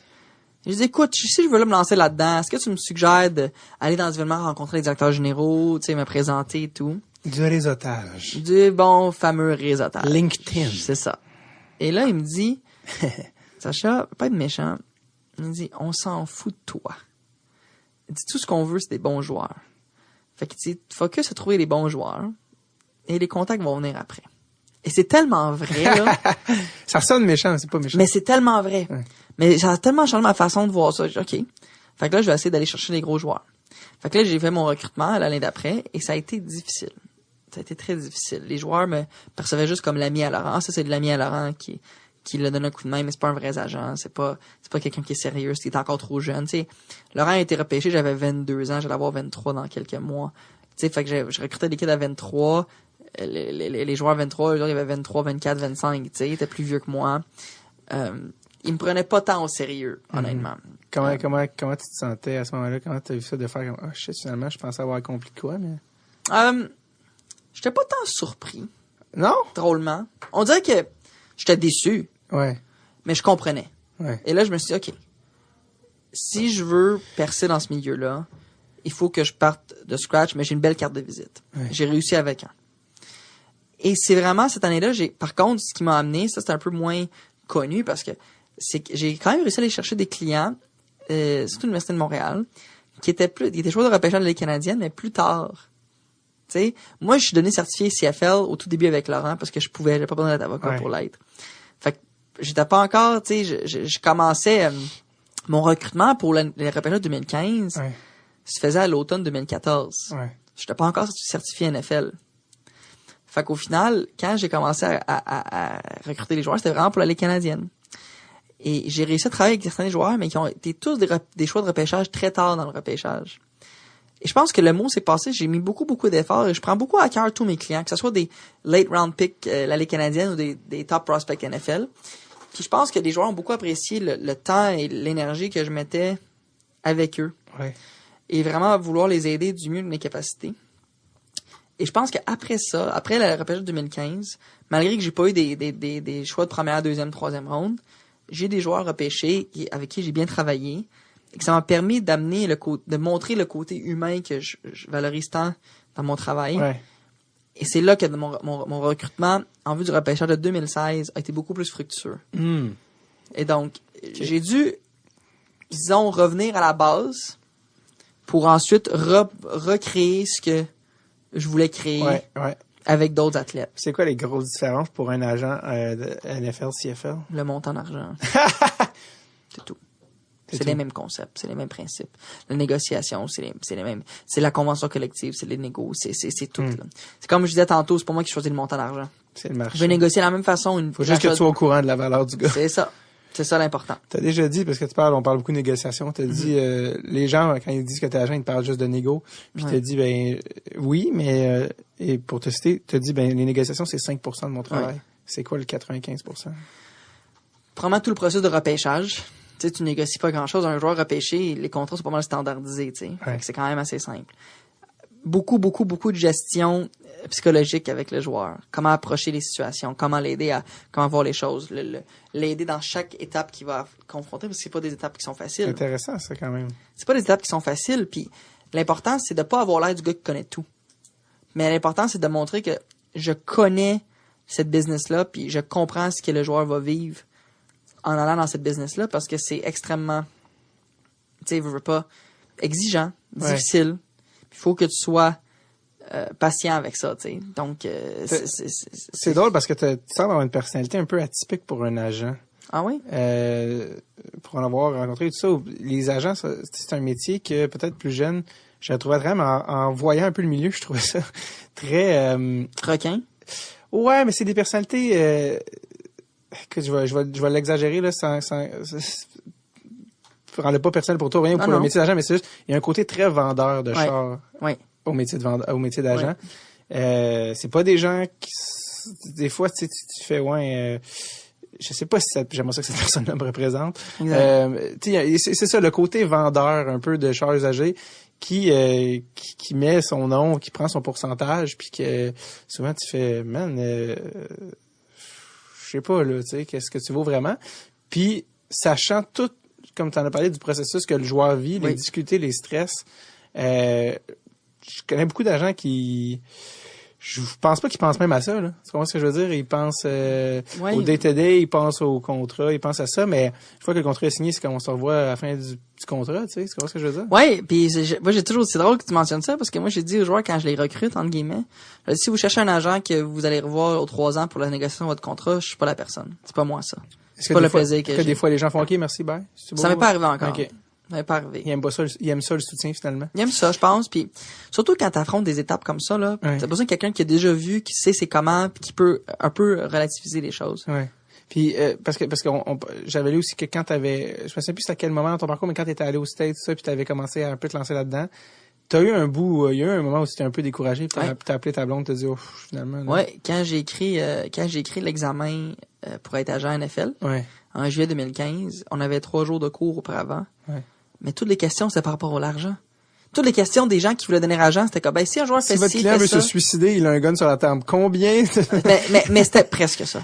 Et je dis, écoute, si je veux me lancer là-dedans, est-ce que tu me suggères d'aller dans des événements, rencontrer les directeurs généraux, tu sais, me présenter et tout? Du réseautage. Du bon fameux réseautage. LinkedIn. C'est ça. Et là, il me dit, Sacha, pas être méchant. Il me dit, on s'en fout de toi. Il dit, tout ce qu'on veut, c'est des bons joueurs. Fait qu'il dit, focus à trouver les bons joueurs et les contacts vont venir après. Et c'est tellement vrai, là. Ça sonne méchant, c'est pas méchant. Mais c'est tellement vrai. Ouais. Mais ça a tellement changé ma façon de voir ça. J'ai dit, OK. Fait que là, je vais essayer d'aller chercher les gros joueurs. Fait que là, j'ai fait mon recrutement l'année d'après et ça a été difficile. Ça a été très difficile. Les joueurs me percevaient juste comme l'ami à Laurent. Ça, c'est de l'ami à Laurent qui lui donne un coup de main, mais c'est pas un vrai agent. C'est pas quelqu'un qui est sérieux, qui est encore trop jeune. Tu sais, Laurent a été repêché, j'avais 22 ans, j'allais avoir 23 dans quelques mois. Tu sais, fait que je recrutais des kids à 23. Les joueurs à 23, eux, il y avait 23, 24, 25, tu sais, ils étaient plus vieux que moi. Ils me prenaient pas tant au sérieux, honnêtement. Comment tu te sentais à ce moment-là? Comment t'as vu ça de faire comme, shit, finalement, je pensais avoir accompli de quoi, mais... J'étais pas tant surpris. Non? Drôlement. On dirait que j'étais déçu. Ouais. Mais je comprenais. Ouais. Et là, je me suis dit, OK, si je veux percer dans ce milieu-là, il faut que je parte de scratch, mais j'ai une belle carte de visite. Ouais. J'ai réussi avec un. Et c'est vraiment cette année-là, par contre, ce qui m'a amené, ça c'est un peu moins connu parce que j'ai quand même réussi à aller chercher des clients, surtout à l'Université de Montréal, qui étaient joueurs de repêchage de la Ligue canadienne, mais plus tard. Tu sais, moi, je suis donné certifié CFL au tout début avec Laurent parce que j'avais pas besoin d'être avocat pour l'être. Fait que j'étais pas encore, tu sais, je commençais mon recrutement pour les repêchages de 2015 se faisait à l'automne 2014. Ouais. J'étais pas encore certifié NFL. Fait qu'au final, quand j'ai commencé à recruter les joueurs, c'était vraiment pour la Ligue canadienne. Et j'ai réussi à travailler avec certains joueurs, mais qui ont été tous des choix de repêchage très tard dans le repêchage. Et je pense que le mot s'est passé, j'ai mis beaucoup d'efforts et je prends beaucoup à cœur tous mes clients, que ce soit des late round picks, la Ligue canadienne ou des top prospects NFL. Puis je pense que les joueurs ont beaucoup apprécié le temps et l'énergie que je mettais avec eux. Ouais. et vraiment vouloir les aider du mieux de mes capacités. Et je pense qu'après ça, après le repêchage de 2015, malgré que j'ai pas eu des choix de première, deuxième, troisième ronde, j'ai des joueurs repêchés avec qui j'ai bien travaillé et que ça m'a permis d'amener de montrer le côté humain que je valorise tant dans mon travail. Ouais. Et c'est là que mon recrutement en vue du repêchage de 2016 a été beaucoup plus fructueux. Et donc, j'ai dû, disons, revenir à la base pour ensuite recréer ce que je voulais créer avec d'autres athlètes. C'est quoi les grosses différences pour un agent de NFL, CFL? Le montant d'argent. C'est tout. C'est les mêmes concepts, c'est les mêmes principes. La négociation, c'est les mêmes. C'est la convention collective, c'est les négos, c'est tout. Là. C'est comme je disais tantôt, c'est pas moi qui choisis le montant d'argent. C'est le marché. Je vais négocier de la même façon. Faut juste que tu sois au courant de la valeur du gars. C'est ça. C'est ça l'important. T'as déjà dit, parce que on parle beaucoup de négociation, t'as dit, les gens, quand ils disent que t'es agent, ils te parlent juste de négo. Puis t'as dit, ben, oui, mais, et pour te citer, t'as dit, ben, les négociations, c'est 5% de mon travail. Ouais. C'est quoi le 95%? Probablement tout le processus de repêchage. Tu sais, tu négocies pas grand-chose. Un joueur repêché, les contrats sont pas mal standardisés, tu sais. Ouais. C'est quand même assez simple. Beaucoup de gestion psychologique avec le joueur. Comment approcher les situations, comment l'aider comment voir les choses, l'aider dans chaque étape qu'il va confronter, parce que c'est pas des étapes qui sont faciles. C'est intéressant, ça, quand même. C'est pas des étapes qui sont faciles, puis l'important, c'est de pas avoir l'air du gars qui connaît tout. Mais l'important, c'est de montrer que je connais cette business-là, puis je comprends ce que le joueur va vivre en allant dans cette business-là, parce que c'est extrêmement, tu sais, veux pas, exigeant, difficile. Il faut que tu sois patient avec ça, tu sais. Donc, c'est drôle parce que tu sembles avoir une personnalité un peu atypique pour un agent. Ah oui? Pour en avoir rencontré tout ça, les agents, c'est un métier que peut-être plus jeune, je le trouvais vraiment, en voyant un peu le milieu, je trouvais ça très... requin? Ouais, mais c'est des personnalités... que je vais l'exagérer, là, sans rendre pas personnel pour toi, rien pour le métier d'agent, mais c'est juste, il y a un côté très vendeur de char au métier d'agent. Ouais. C'est pas des gens qui, des fois, tu fais, je sais pas si j'aimerais ça que cette personne-là me représente. C'est ça, le côté vendeur un peu de chars usagés qui met son nom, qui prend son pourcentage, puis que souvent tu fais, man, je sais pas, là, tu sais, qu'est-ce que tu vaux vraiment. Puis, sachant tout, comme tu en as parlé du processus que le joueur vit, les difficultés, les stress, je connais beaucoup d'agents qui... Je pense pas qu'ils pensent même à ça, là. Tu comprends ce que je veux dire? Ils pensent au day-to-day, ils pensent au contrat, ils pensent à ça, mais une fois que le contrat est signé, c'est qu'on se revoit à la fin du contrat, tu sais. Tu comprends ce que je veux dire? Oui, puis moi, j'ai toujours... C'est drôle que tu mentionnes ça, parce que moi, j'ai dit aux joueurs, quand je les recrute, entre guillemets, je dis, si vous cherchez un agent que vous allez revoir aux 3 ans pour la négociation de votre contrat, je suis pas la personne. C'est pas moi, ça. C'est pas le plaisir que j'ai. Des fois, les gens font OK, merci, bye. Ça m'est pas arrivé encore. Okay. Ça m'est pas arrivé. Ils aiment ça, le soutien, finalement. Ils aiment ça, je pense. Puis surtout quand tu affrontes des étapes comme ça, là, t'as besoin de quelqu'un qui a déjà vu, qui sait c'est comment, puis qui peut un peu relativiser les choses. Ouais. Puis parce que j'avais lu aussi que quand je me souviens plus c'était à quel moment dans ton parcours, mais quand t'étais allé au States, ça, puis t'avais commencé à un peu te lancer là-dedans, t'as eu un bout, il y a eu un moment où t'étais un peu découragé, puis t'as appelé ta blonde, t'as dit finalement. Là. Ouais, quand j'ai écrit l'examen pour être agent NFL, en juillet 2015, on avait 3 jours de cours auparavant. Ouais. Mais toutes les questions, c'était par rapport à l'argent. Toutes les questions des gens qui voulaient devenir agent, c'était comme, ben, si un joueur fait ci, votre client veut se suicider, il a un gun sur la table. Combien? mais c'était presque ça.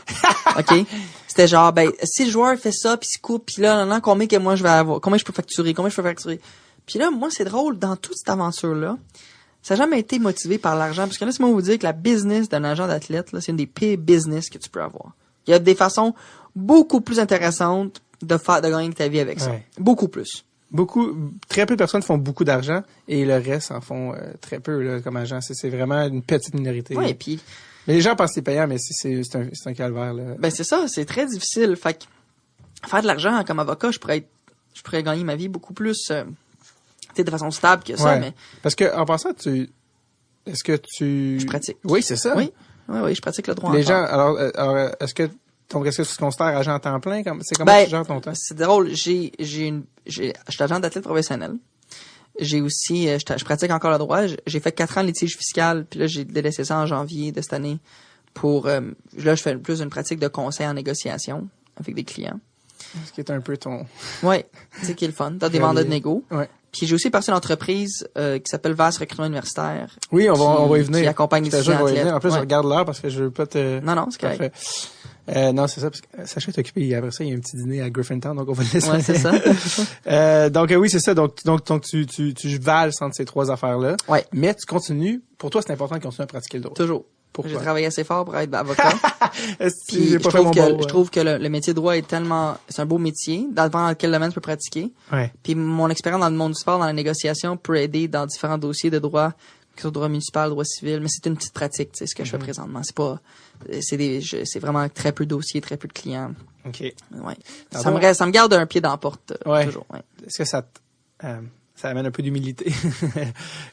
OK? C'était genre, ben, si le joueur fait ça, puis se coupe, puis là, combien que moi je vais avoir? Combien je peux facturer? Puis là, moi, c'est drôle, dans toute cette aventure-là, ça n'a jamais été motivé par l'argent. Parce que laisse-moi vous dire que la business d'un agent d'athlète, là, c'est une des pires business que tu peux avoir. Il y a des façons beaucoup plus intéressantes de gagner ta vie avec ça. Ouais. Beaucoup plus. Très peu de personnes font beaucoup d'argent et le reste en font très peu là, comme agent. C'est vraiment une petite minorité. Oui, puis... Mais les gens pensent que c'est payant, mais c'est un calvaire. Là. Ben c'est ça, c'est très difficile. Fait que faire de l'argent comme avocat, je pourrais gagner ma vie beaucoup plus de façon stable que ça. Mais... Parce que en passant, est-ce que tu... Je pratique. Oui, c'est ça. Oui, je pratique le droit. Les gens, alors est-ce que tu te considères agent à temps plein? C'est comment tu gères ton temps? C'est drôle. Je suis agent d'athlète professionnel. J'ai aussi, je pratique encore le droit. J'ai fait 4 ans de litige fiscal, puis là, j'ai délaissé ça en janvier de cette année pour, là, je fais plus une pratique de conseil en négociation avec des clients. Ce qui est un peu ton... Ouais, c'est qui est le fun. T'as des mandats de négo. Ouais. Puis j'ai aussi parti une entreprise qui s'appelle VAS Recrutement Universitaire. Oui, on va y venir. Qui accompagne les étudiants athlètes. En plus, je Ouais. regarde l'heure parce que je veux pas te... Non, c'est correct. Non, c'est ça, parce que Sacha est occupé. Après ça, il y a un petit dîner à Griffintown, donc on va le laisser. Ouais, c'est ça. Donc oui, c'est ça. Donc tu valses entre ces trois affaires-là. Ouais. Mais tu continues. Pour toi, c'est important de continuer à pratiquer le droit. Toujours. Pourquoi? J'ai travaillé assez fort pour être avocat. Puis J'ai pas fait mon bon, je trouve que le métier de droit est tellement, c'est un beau métier, dans quel domaine tu peux pratiquer. Ouais. Puis mon expérience dans le monde du sport, dans la négociation, peut aider dans différents dossiers de droit, que ce soit droit municipal, droit civil, mais c'est une petite pratique, tu sais, ce que je fais présentement. C'est pas, c'est vraiment très peu de dossiers, très peu de clients. OK. Ouais. Pardon? Ça me garde un pied dans la porte, Ouais. toujours, ouais. Est-ce que ça amène un peu d'humilité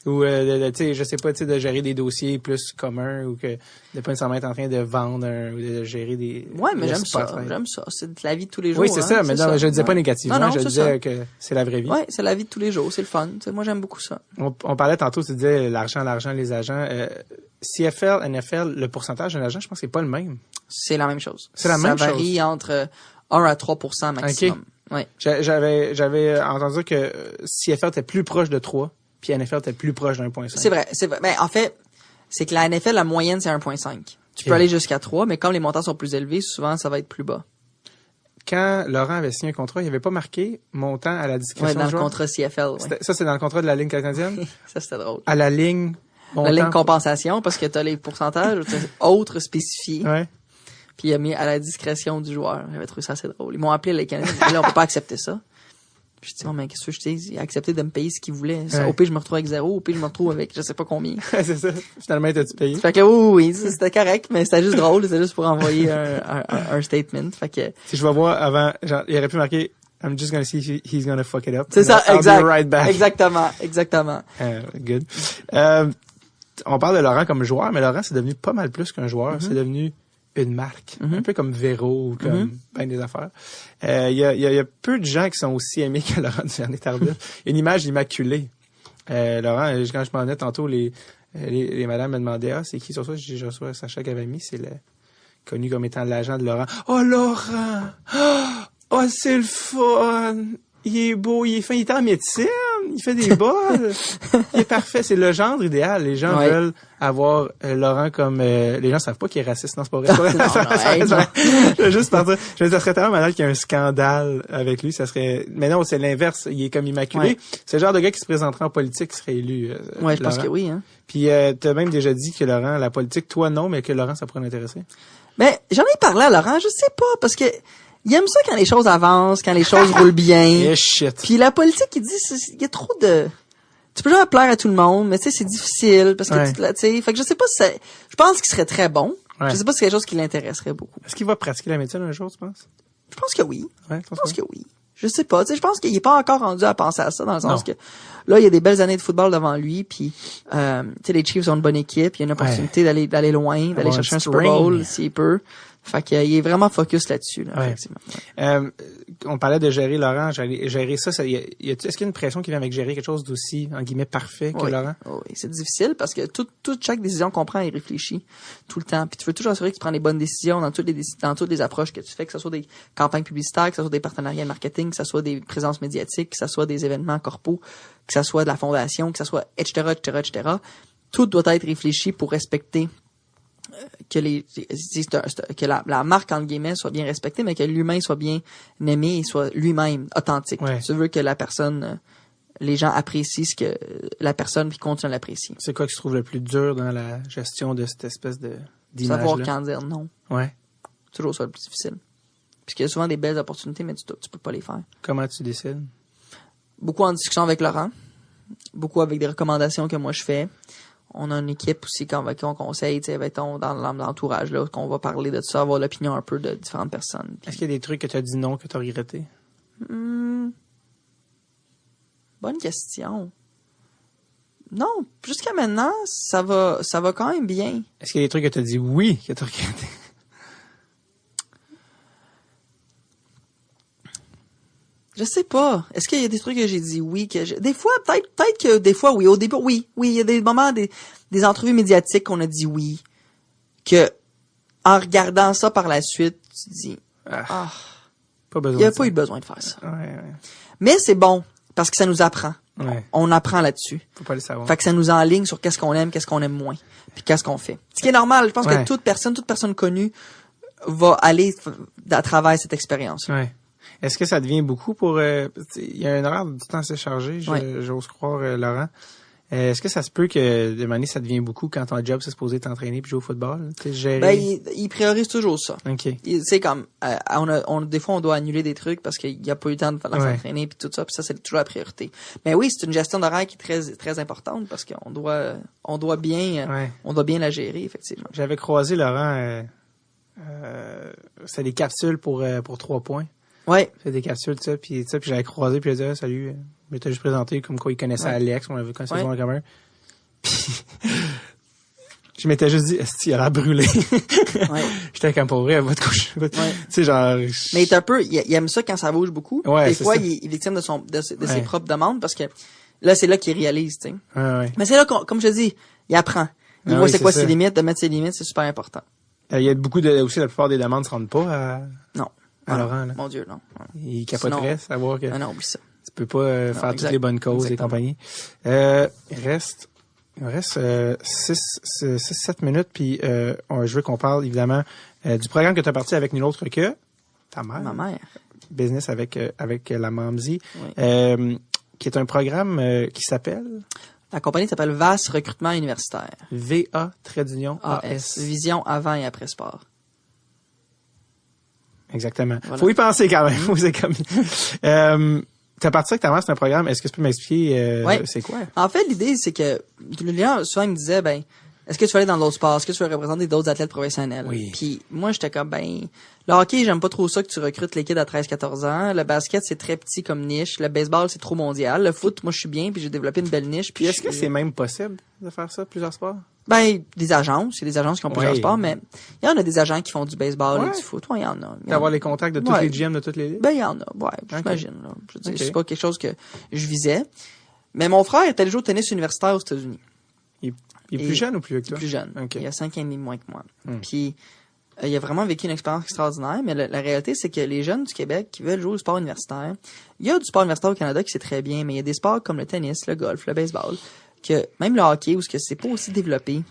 ou tu sais, je sais pas, tu sais, de gérer des dossiers plus communs ou que de pas nécessairement être en train de vendre ou de gérer des... Ouais, mais le j'aime ça. sport. J'aime ça. C'est de la vie de tous les jours. Oui, c'est hein, ça, mais non, je le disais pas Ouais. négativement, Non, je c'est disais ça. que c'est la vraie vie. Ouais, c'est la vie de tous les jours, c'est le fun. Tu sais, moi, j'aime beaucoup ça. On parlait tantôt, tu disais l'argent, les agents. CFL, NFL, le pourcentage d'un agent, je pense que c'est pas le même. C'est la même chose. C'est la même chose. Ça varie entre 1 à 3% maximum. OK. Ouais. J'avais entendu que CFL était plus proche de 3, puis NFL était plus proche de 1.5. C'est vrai. Ben, en fait, c'est que la NFL, la moyenne, c'est 1.5. Tu peux aller jusqu'à 3, mais comme les montants sont plus élevés, souvent, ça va être plus bas. Quand Laurent avait signé un contrat, il avait pas marqué montant à la discrétion Ouais, dans du le joueur? contrat CFL, ouais. Ça, c'est dans le contrat de la ligne canadienne? Ça, c'était drôle. À la ligne montant? La ligne compensation, parce que t'as les pourcentages autres spécifiés. Ouais. Puis il a mis à la discrétion du joueur. J'avais trouvé ça assez drôle. Ils m'ont appelé les Canadiens. Là, on peut pas accepter ça. Puis je dis, oh, mais qu'est-ce que je dis? Il a accepté de me payer ce qu'il voulait. Ça, Ouais. Au pire, je me retrouve avec 0. Au pire, je me retrouve avec je sais pas combien. C'est ça. Finalement, t'as-tu payé? Fait que oui, c'était correct, mais c'était juste drôle. C'était juste pour envoyer un statement. Fait que, Si je vais voir avant, genre, il aurait pu marquer I'm just gonna see if he's gonna fuck it up. c'est ça, I'll exact. be right back. Exactement. Good. On parle de Laurent comme joueur, mais Laurent, c'est devenu pas mal plus qu'un joueur. C'est devenu une marque. Un peu comme Véro ou comme ben des affaires. Il y a peu de gens qui sont aussi aimés que Laurent Duvernay-Tardif. Une image immaculée. Laurent, quand je m'en ai tantôt, les madames me demandaient, c'est qui sur ça? Je reçois Sacha Gavami, c'est le connu comme étant l'agent de Laurent. Oh, Laurent! Oh, c'est le fun! Il est beau, il est fin, il est en médecine, il fait des bols. Il est parfait, c'est le genre idéal. Les gens veulent avoir Laurent comme... les gens savent pas qu'il est raciste, non, c'est pas vrai. Je vais juste partir. Ça serait tellement malade qu'il y ait un scandale avec lui, ça serait... Mais non, c'est l'inverse, il est comme immaculé. Ouais. C'est le genre de gars qui se présenterait en politique, qui serait élu. Ouais, je pense Laurent. que oui, hein. Puis t'as même déjà dit que Laurent, la politique, toi non, mais que Laurent, ça pourrait l'intéresser. Ben, j'en ai parlé à Laurent, je sais pas, parce que il aime ça quand les choses avancent, quand les choses roulent bien. Eh shit. Puis la politique, il dit, il y a trop de... Tu peux jamais plaire à tout le monde, mais tu sais, c'est difficile, parce que Ouais. tu sais, fait que je sais pas si c'est... Je pense qu'il serait très bon. Ouais. Je sais pas si c'est quelque chose qui l'intéresserait beaucoup. Est-ce qu'il va pratiquer la médecine un jour, tu penses? Je pense que oui. Ouais, Je pense que oui. Je sais pas, tu sais, je pense qu'il est pas encore rendu à penser à ça, dans le sens Non. que là, il y a des belles années de football devant lui, puis tu sais, les Chiefs ont une bonne équipe, il y a une opportunité d'aller loin, d'aller Avoir chercher un un Super petit Bowl ring. s'il peut. Fait qu'il est vraiment focus là-dessus, là, Ouais. effectivement. On parlait de gérer Laurent, gérer ça, est-ce qu'il y a une pression qui vient avec gérer quelque chose d'aussi, en guillemets, parfait que Oui. Laurent? Oui, c'est difficile parce que chaque décision qu'on prend, il réfléchit tout le temps. Puis tu veux toujours assurer que tu prends les bonnes décisions dans toutes les approches que tu fais, que ce soit des campagnes publicitaires, que ce soit des partenariats de marketing, que ce soit des présences médiatiques, que ce soit des événements corpaux, que ce soit de la fondation, que ce soit etc. Tout doit être réfléchi pour respecter que la marque entre guillemets soit bien respectée, mais que l'humain soit bien aimé et soit lui-même authentique. Ouais. Tu veux que la personne, les gens apprécient ce que la personne puis continuent à l'apprécier. C'est quoi que tu trouves le plus dur dans la gestion de cette espèce d'image-là? Savoir quand dire non. Ouais. C'est toujours ça le plus difficile. Puisqu'il y a souvent des belles opportunités, mais tu peux pas les faire. Comment tu décides? Beaucoup en discussion avec Laurent. Beaucoup avec des recommandations que moi je fais. On a une équipe aussi avec qui on conseille, tu sais, mettons, dans l'entourage, là, qu'on va parler de tout ça, avoir l'opinion un peu de différentes personnes. Puis, Est-ce qu'il y a des trucs que tu as dit non, que tu as regretté? bonne question. Non, jusqu'à maintenant, ça va quand même bien. Est-ce qu'il y a des trucs que tu as dit oui, que tu as regretté? Je sais pas. Est-ce qu'il y a des trucs que j'ai dit oui, des fois, peut-être que des fois, oui. Au début, oui. Oui, il y a des moments, des entrevues médiatiques qu'on a dit oui. Que, en regardant ça par la suite, tu te dis, Pas il besoin n'y a de pas ça. eu besoin de faire ça. Ouais. Mais c'est bon. parce que ça nous apprend. Ouais. On apprend là-dessus. Faut pas le savoir. Fait que ça nous enligne sur qu'est-ce qu'on aime moins, puis qu'est-ce qu'on fait. Ce qui est normal, je pense que toute personne connue va aller à travers cette expérience. Ouais. Est-ce que ça devient beaucoup pour... il y a un horaire du temps assez chargé, j'ose croire, Laurent. Est-ce que ça se peut que, de manière, ça devient beaucoup quand ton job, c'est supposé t'entraîner puis jouer au football? Gérer? Ben, il priorise toujours ça. OK. C'est comme, des fois, on doit annuler des trucs parce qu'il y a pas eu le temps de s'entraîner puis tout ça, puis ça, c'est toujours la priorité. Mais oui, c'est une gestion d'horaire qui est très, très importante parce qu'on doit bien la gérer, effectivement. J'avais croisé Laurent, c'est des capsules pour 3 points. Ouais. C'est des capsules, ça, puis j'avais croisé, puis il a dit, salut, je m'étais juste présenté comme quoi il connaissait Alex, on avait connaissé en commun. Puis, je m'étais juste dit, est-ce qu'il a l'air brûlé? Ouais. J'étais comme pour vrai, elle va te coucher. Tu sais, genre... Mais il est un peu, il aime ça quand ça bouge beaucoup. Ouais, des fois, il est victime de ses propres demandes parce que là, c'est là qu'il réalise, tu sais. Ouais. Mais c'est là, comme je te dis, il apprend. Il voit c'est quoi ses limites, de mettre ses limites, c'est super important. Il y a beaucoup aussi, la plupart des demandes ne se rendent pas à Laurent, là. Mon Dieu, non. Il capoterait, savoir que... non, oublie ça. Tu peux pas faire toutes les bonnes causes et compagnie. Il reste 6-7 minutes, puis je veux qu'on parle, évidemment, du programme que tu as parti avec nul autre que ta mère. Ma mère. Business avec la Mamsie, Oui. qui est un programme qui s'appelle... La compagnie s'appelle VAS Recrutement Universitaire. VA-AS. Vision avant et après sport. Exactement. Voilà. Faut y penser quand même. C'est comme... t'as parti avec ta mère, c'est un programme. Est-ce que tu peux m'expliquer c'est quoi? En fait, l'idée, c'est que le client, souvent, il me disait, est-ce que tu veux aller dans d'autres sports? Est-ce que tu veux représenter d'autres athlètes professionnels? Oui. Puis moi, j'étais comme, le hockey, j'aime pas trop ça que tu recrutes les kids à 13-14 ans. Le basket, c'est très petit comme niche. Le baseball, c'est trop mondial. Le foot, moi, je suis bien, puis j'ai développé une belle niche. Puis est-ce que c'est même possible de faire ça, plusieurs sports? Des agences. Il y a des agences qui ont plusieurs sports, mais il y en a des agents qui font du baseball et du foot. Ouais, il y en a. D'avoir les contacts de tous les GM de toutes les ligues? Il y en a. Ouais, j'imagine, là. Je veux dire, c'est pas quelque chose que je visais. Mais mon frère était allé jouer au tennis universitaire aux États-Unis. Il est plus jeune ou plus vieux que toi? Plus jeune. Okay. Il a 5 ans et demi moins que moi. Puis, il a vraiment vécu une expérience extraordinaire, mais la réalité, c'est que les jeunes du Québec qui veulent jouer au sport universitaire, il y a du sport universitaire au Canada qui c'est très bien, mais il y a des sports comme le tennis, le golf, le baseball, que même le hockey, où c'est pas aussi développé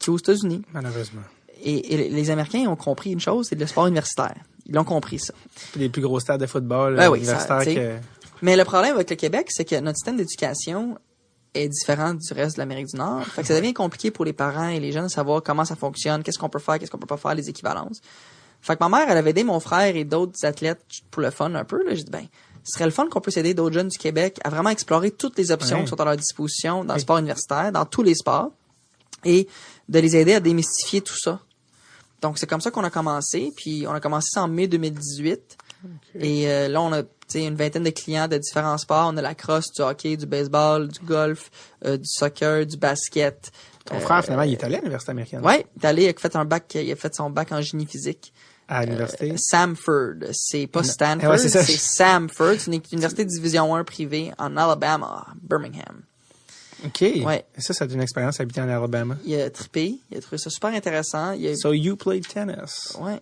qu'aux États-Unis. Malheureusement. Et les Américains ont compris une chose, c'est le sport universitaire. Ils l'ont compris, ça. Les plus gros stades de football universitaire Mais le problème avec le Québec, c'est que notre système d'éducation est différent du reste de l'Amérique du Nord. Fait que ça devient compliqué pour les parents et les jeunes de savoir comment ça fonctionne, qu'est-ce qu'on peut faire, qu'est-ce qu'on peut pas faire, les équivalences. Fait que ma mère, elle avait aidé mon frère et d'autres athlètes pour le fun un peu. Là, j'ai dit, ce serait le fun qu'on puisse aider d'autres jeunes du Québec à vraiment explorer toutes les options qui sont à leur disposition dans le sport universitaire, dans tous les sports, et de les aider à démystifier tout ça. Donc, c'est comme ça qu'on a commencé, puis on a commencé ça en mai 2018. Et là, on a une vingtaine de clients de différents sports. On a la crosse, du hockey, du baseball, du golf, du soccer, du basket. Ton frère, finalement, il est allé à l'université américaine. Oui, il est allé, il a fait son bac en génie physique. À l'université? Samford. C'est pas Stanford, c'est Samford. C'est une université de division 1 privée en Alabama, Birmingham. OK. Ouais. Et ça doit une expérience habiter en Alabama. Il a trippé. Il a trouvé ça super intéressant. So you played tennis. Ouais.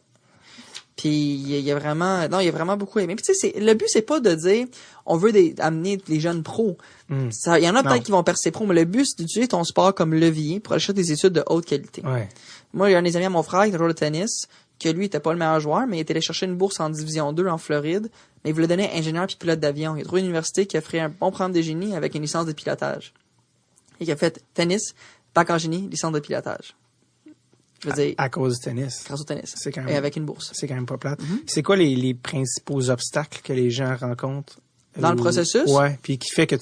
Puis il a vraiment beaucoup aimé. Puis tu sais, le but c'est pas de dire on veut amener les jeunes pros. Il y en a peut-être qui vont percer pro, mais le but c'est d'utiliser ton sport comme levier pour acheter des études de haute qualité. Ouais. Moi, il y a un des amis à mon frère qui était joueur de tennis, que lui était pas le meilleur joueur, mais il était allé chercher une bourse en division 2 en Floride, mais il voulait donner ingénieur puis pilote d'avion. Il a trouvé une université qui offrait un bon programme de génie avec une licence de pilotage. Et qui a fait tennis, bac en génie, licence de pilotage. Je veux dire, à cause du tennis. Grâce au tennis. C'est quand même, et avec une bourse. C'est quand même pas plate. C'est quoi les principaux obstacles que les gens rencontrent? Dans le processus? Ouais. Puis qui fait que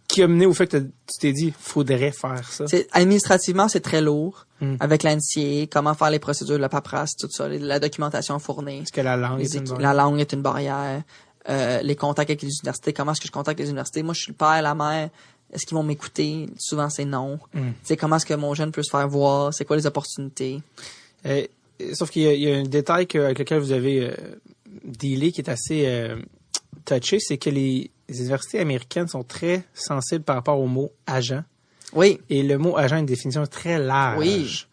qui a mené au fait que tu t'es dit, faudrait faire ça? Administrativement, c'est très lourd. Avec l'ANSI, comment faire les procédures, la paperasse, tout ça, la documentation fournie. Est-ce que la langue est une barrière? La langue est une barrière. Les contacts avec les universités. Comment est-ce que je contacte les universités? Moi, je suis le père, la mère. Est-ce qu'ils vont m'écouter? Souvent, c'est non. C'est comment est-ce que mon jeune peut se faire voir? C'est quoi les opportunités? Sauf qu'il y a un détail avec lequel vous avez dealé qui est assez touché, c'est que les universités américaines sont très sensibles par rapport au mot agent. Oui. Et le mot agent a une définition très large. Oui.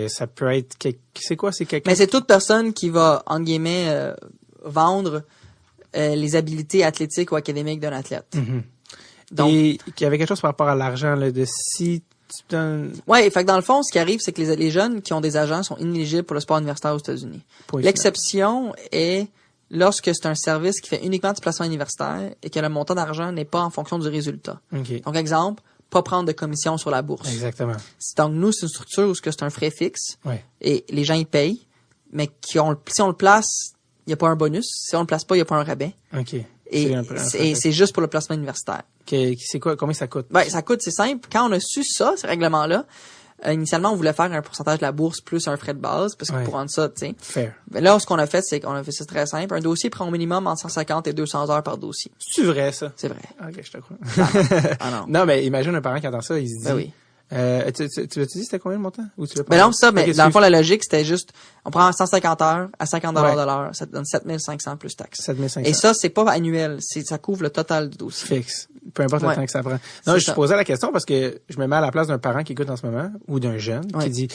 Ça peut être... C'est quoi? C'est quelqu'un... Mais c'est toute personne qui va, entre guillemets, vendre les habiletés athlétiques ou académiques d'un athlète. Donc, Et qu'il y avait quelque chose par rapport à l'argent, là, de si tu donnes... ouais, fait que dans le fond, ce qui arrive, c'est que les jeunes qui ont des agents sont inéligibles pour le sport universitaire aux États-Unis. L'exception est lorsque c'est un service qui fait uniquement du placement universitaire et que le montant d'argent n'est pas en fonction du résultat. OK. Donc, exemple, pas prendre de commission sur la bourse. Exactement. Donc, nous, c'est une structure où c'est un frais fixe Ouais. et les gens, ils payent, mais si on le place, il n'y a pas un bonus. Si on le place pas, il n'y a pas un rabais. OK. Et c'est juste pour le placement universitaire. C'est quoi? Combien ça coûte? Ben, ça coûte, c'est simple. Quand on a su ça, ce règlement-là, initialement, on voulait faire un pourcentage de la bourse plus un frais de base, parce que pour rendre ça, tu sais. Fair. Mais là, ce qu'on a fait, c'est c'est très simple. Un dossier prend au minimum entre 150 et 200 heures par dossier. C'est vrai, ça? C'est vrai. OK, je te crois. Ah non. Non, mais imagine un parent qui entend ça, il se dit... Ben oui. Tu l'as-tu dit, c'était combien le montant? Ou tu l'as pas Ben non, c'est ça, mais Ok, dans le fond, la logique, c'était juste, on prend 150 heures à 50 $ Ouais. de l'heure, ça te donne 7500 plus taxes. 7500. Et ça, c'est pas annuel, ça couvre le total du dossier. Fixe. Peu importe le Ouais. temps que ça prend. C'est Non, je ça. posais la question parce que je me mets à la place d'un parent qui écoute en ce moment, ou d'un jeune, Ouais. qui dit,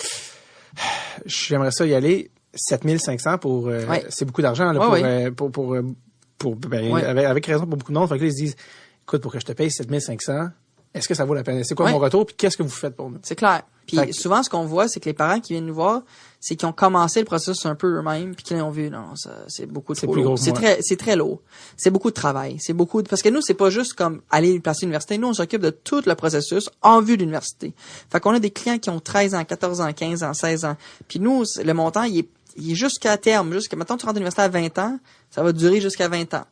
j'aimerais ça y aller, 7500 pour, Ouais. c'est beaucoup d'argent, là, Ouais, ben, Ouais. avec raison pour beaucoup de monde. Fait que là, ils se disent, écoute, pour que je te paye 7500, est-ce que ça vaut la peine? C'est quoi Ouais. mon retour? Puis qu'est-ce que vous faites pour nous? C'est clair. Puis Fait que- souvent, ce qu'on voit, c'est que les parents qui viennent nous voir, c'est qu'ils ont commencé le processus un peu eux-mêmes, puis qu'ils ont vu, non, ça, c'est beaucoup C'est trop plus lourd. gros que moi. C'est très lourd. C'est beaucoup de travail. C'est beaucoup parce que nous, c'est pas juste comme aller placer l'université. Nous, on s'occupe de tout le processus en vue de l'université. Fait qu'on a des clients qui ont 13 ans, 14 ans, 15 ans, 16 ans. Puis nous, le montant, il est jusqu'à terme. Maintenant, tu rentres à l'université à 20 ans, ça va durer jusqu'à 20 ans.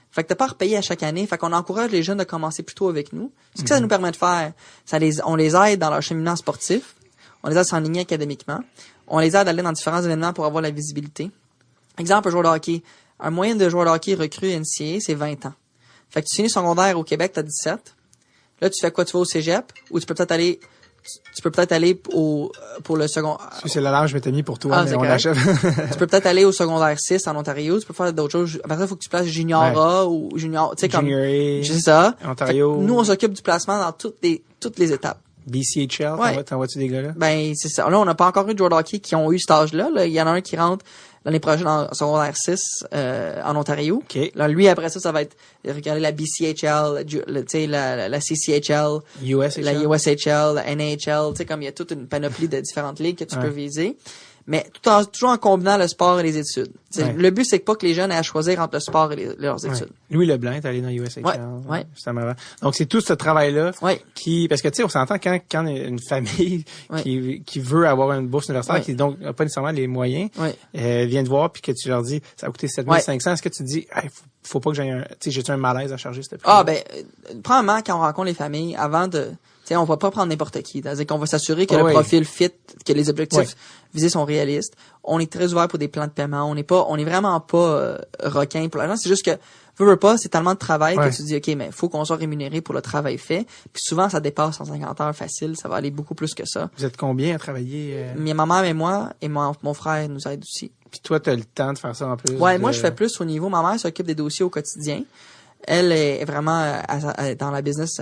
Fait que t'as pas à repayer à chaque année. Fait qu'on encourage les jeunes à commencer plus tôt avec nous. Ce que ça nous permet de faire, on les aide dans leur cheminement sportif. On les aide à s'enligner académiquement. On les aide à aller dans différents événements pour avoir la visibilité. Exemple, un joueur de hockey. Un moyen de joueur de hockey recru NCAA, c'est 20 ans. Fait que tu finis secondaire au Québec, t'as 17. Là, tu fais quoi? Tu vas au cégep? Ou tu peux peut-être aller pour le second. C'est la large, je m'étais mis pour toi, mais c'est on correct. l'achève. Tu peux peut-être aller au secondaire 6 en Ontario. Tu peux faire d'autres choses. Après ça, il faut que tu places junior A ou junior, tu sais, comme. Junior A, C'est ça. Ontario. Fait que nous, on s'occupe du placement dans toutes les étapes. BCHL, Ouais. t'envoies-tu des gars là? Ben, c'est ça. Là, on n'a pas encore eu de joueurs de hockey qui ont eu cet âge-là. Là. Il y en a un qui rentre l'année prochaine en secondaire 6, en Ontario. OK. Là, lui, après ça va être, regarder la BCHL, tu sais, la CCHL, USHL. la USHL, la NHL, tu sais, comme il y a toute une panoplie de différentes ligues que tu peux viser. Mais toujours en combinant le sport et les études. Ouais. Le but, c'est pas que les jeunes aient à choisir entre le sport et leurs études. Louis Leblanc est allé dans USHL. Ouais. Justement avant. Donc, c'est tout ce travail-là Ouais. parce que, tu sais, on s'entend quand une famille Ouais. qui veut avoir une bourse universitaire, Ouais. qui donc n'a pas nécessairement les moyens, Ouais. vient te voir puis que tu leur dis, ça a coûté 7500, est-ce que tu te dis, hey, faut pas que j'aie j'ai-tu un malaise à charger cette prix? Ah, ben, premièrement, quand on rencontre les familles, avant de, tu sais, on va pas prendre n'importe qui. C'est-à-dire qu'on va s'assurer que le profil fit, que les objectifs visés sont réalistes. On est très ouvert pour des plans de paiement. On est vraiment pas requin pour l'argent. C'est juste que, veux pas, c'est tellement de travail que tu dis, OK, mais faut qu'on soit rémunéré pour le travail fait. Puis souvent, ça dépasse 150 heures facile. Ça va aller beaucoup plus que ça. Vous êtes combien à travailler? Mais ma mère et moi, et mon frère nous aident aussi. Puis toi, t'as le temps de faire ça en plus? Ouais, moi, je fais plus au niveau. Ma mère s'occupe des dossiers au quotidien. Elle est vraiment dans la business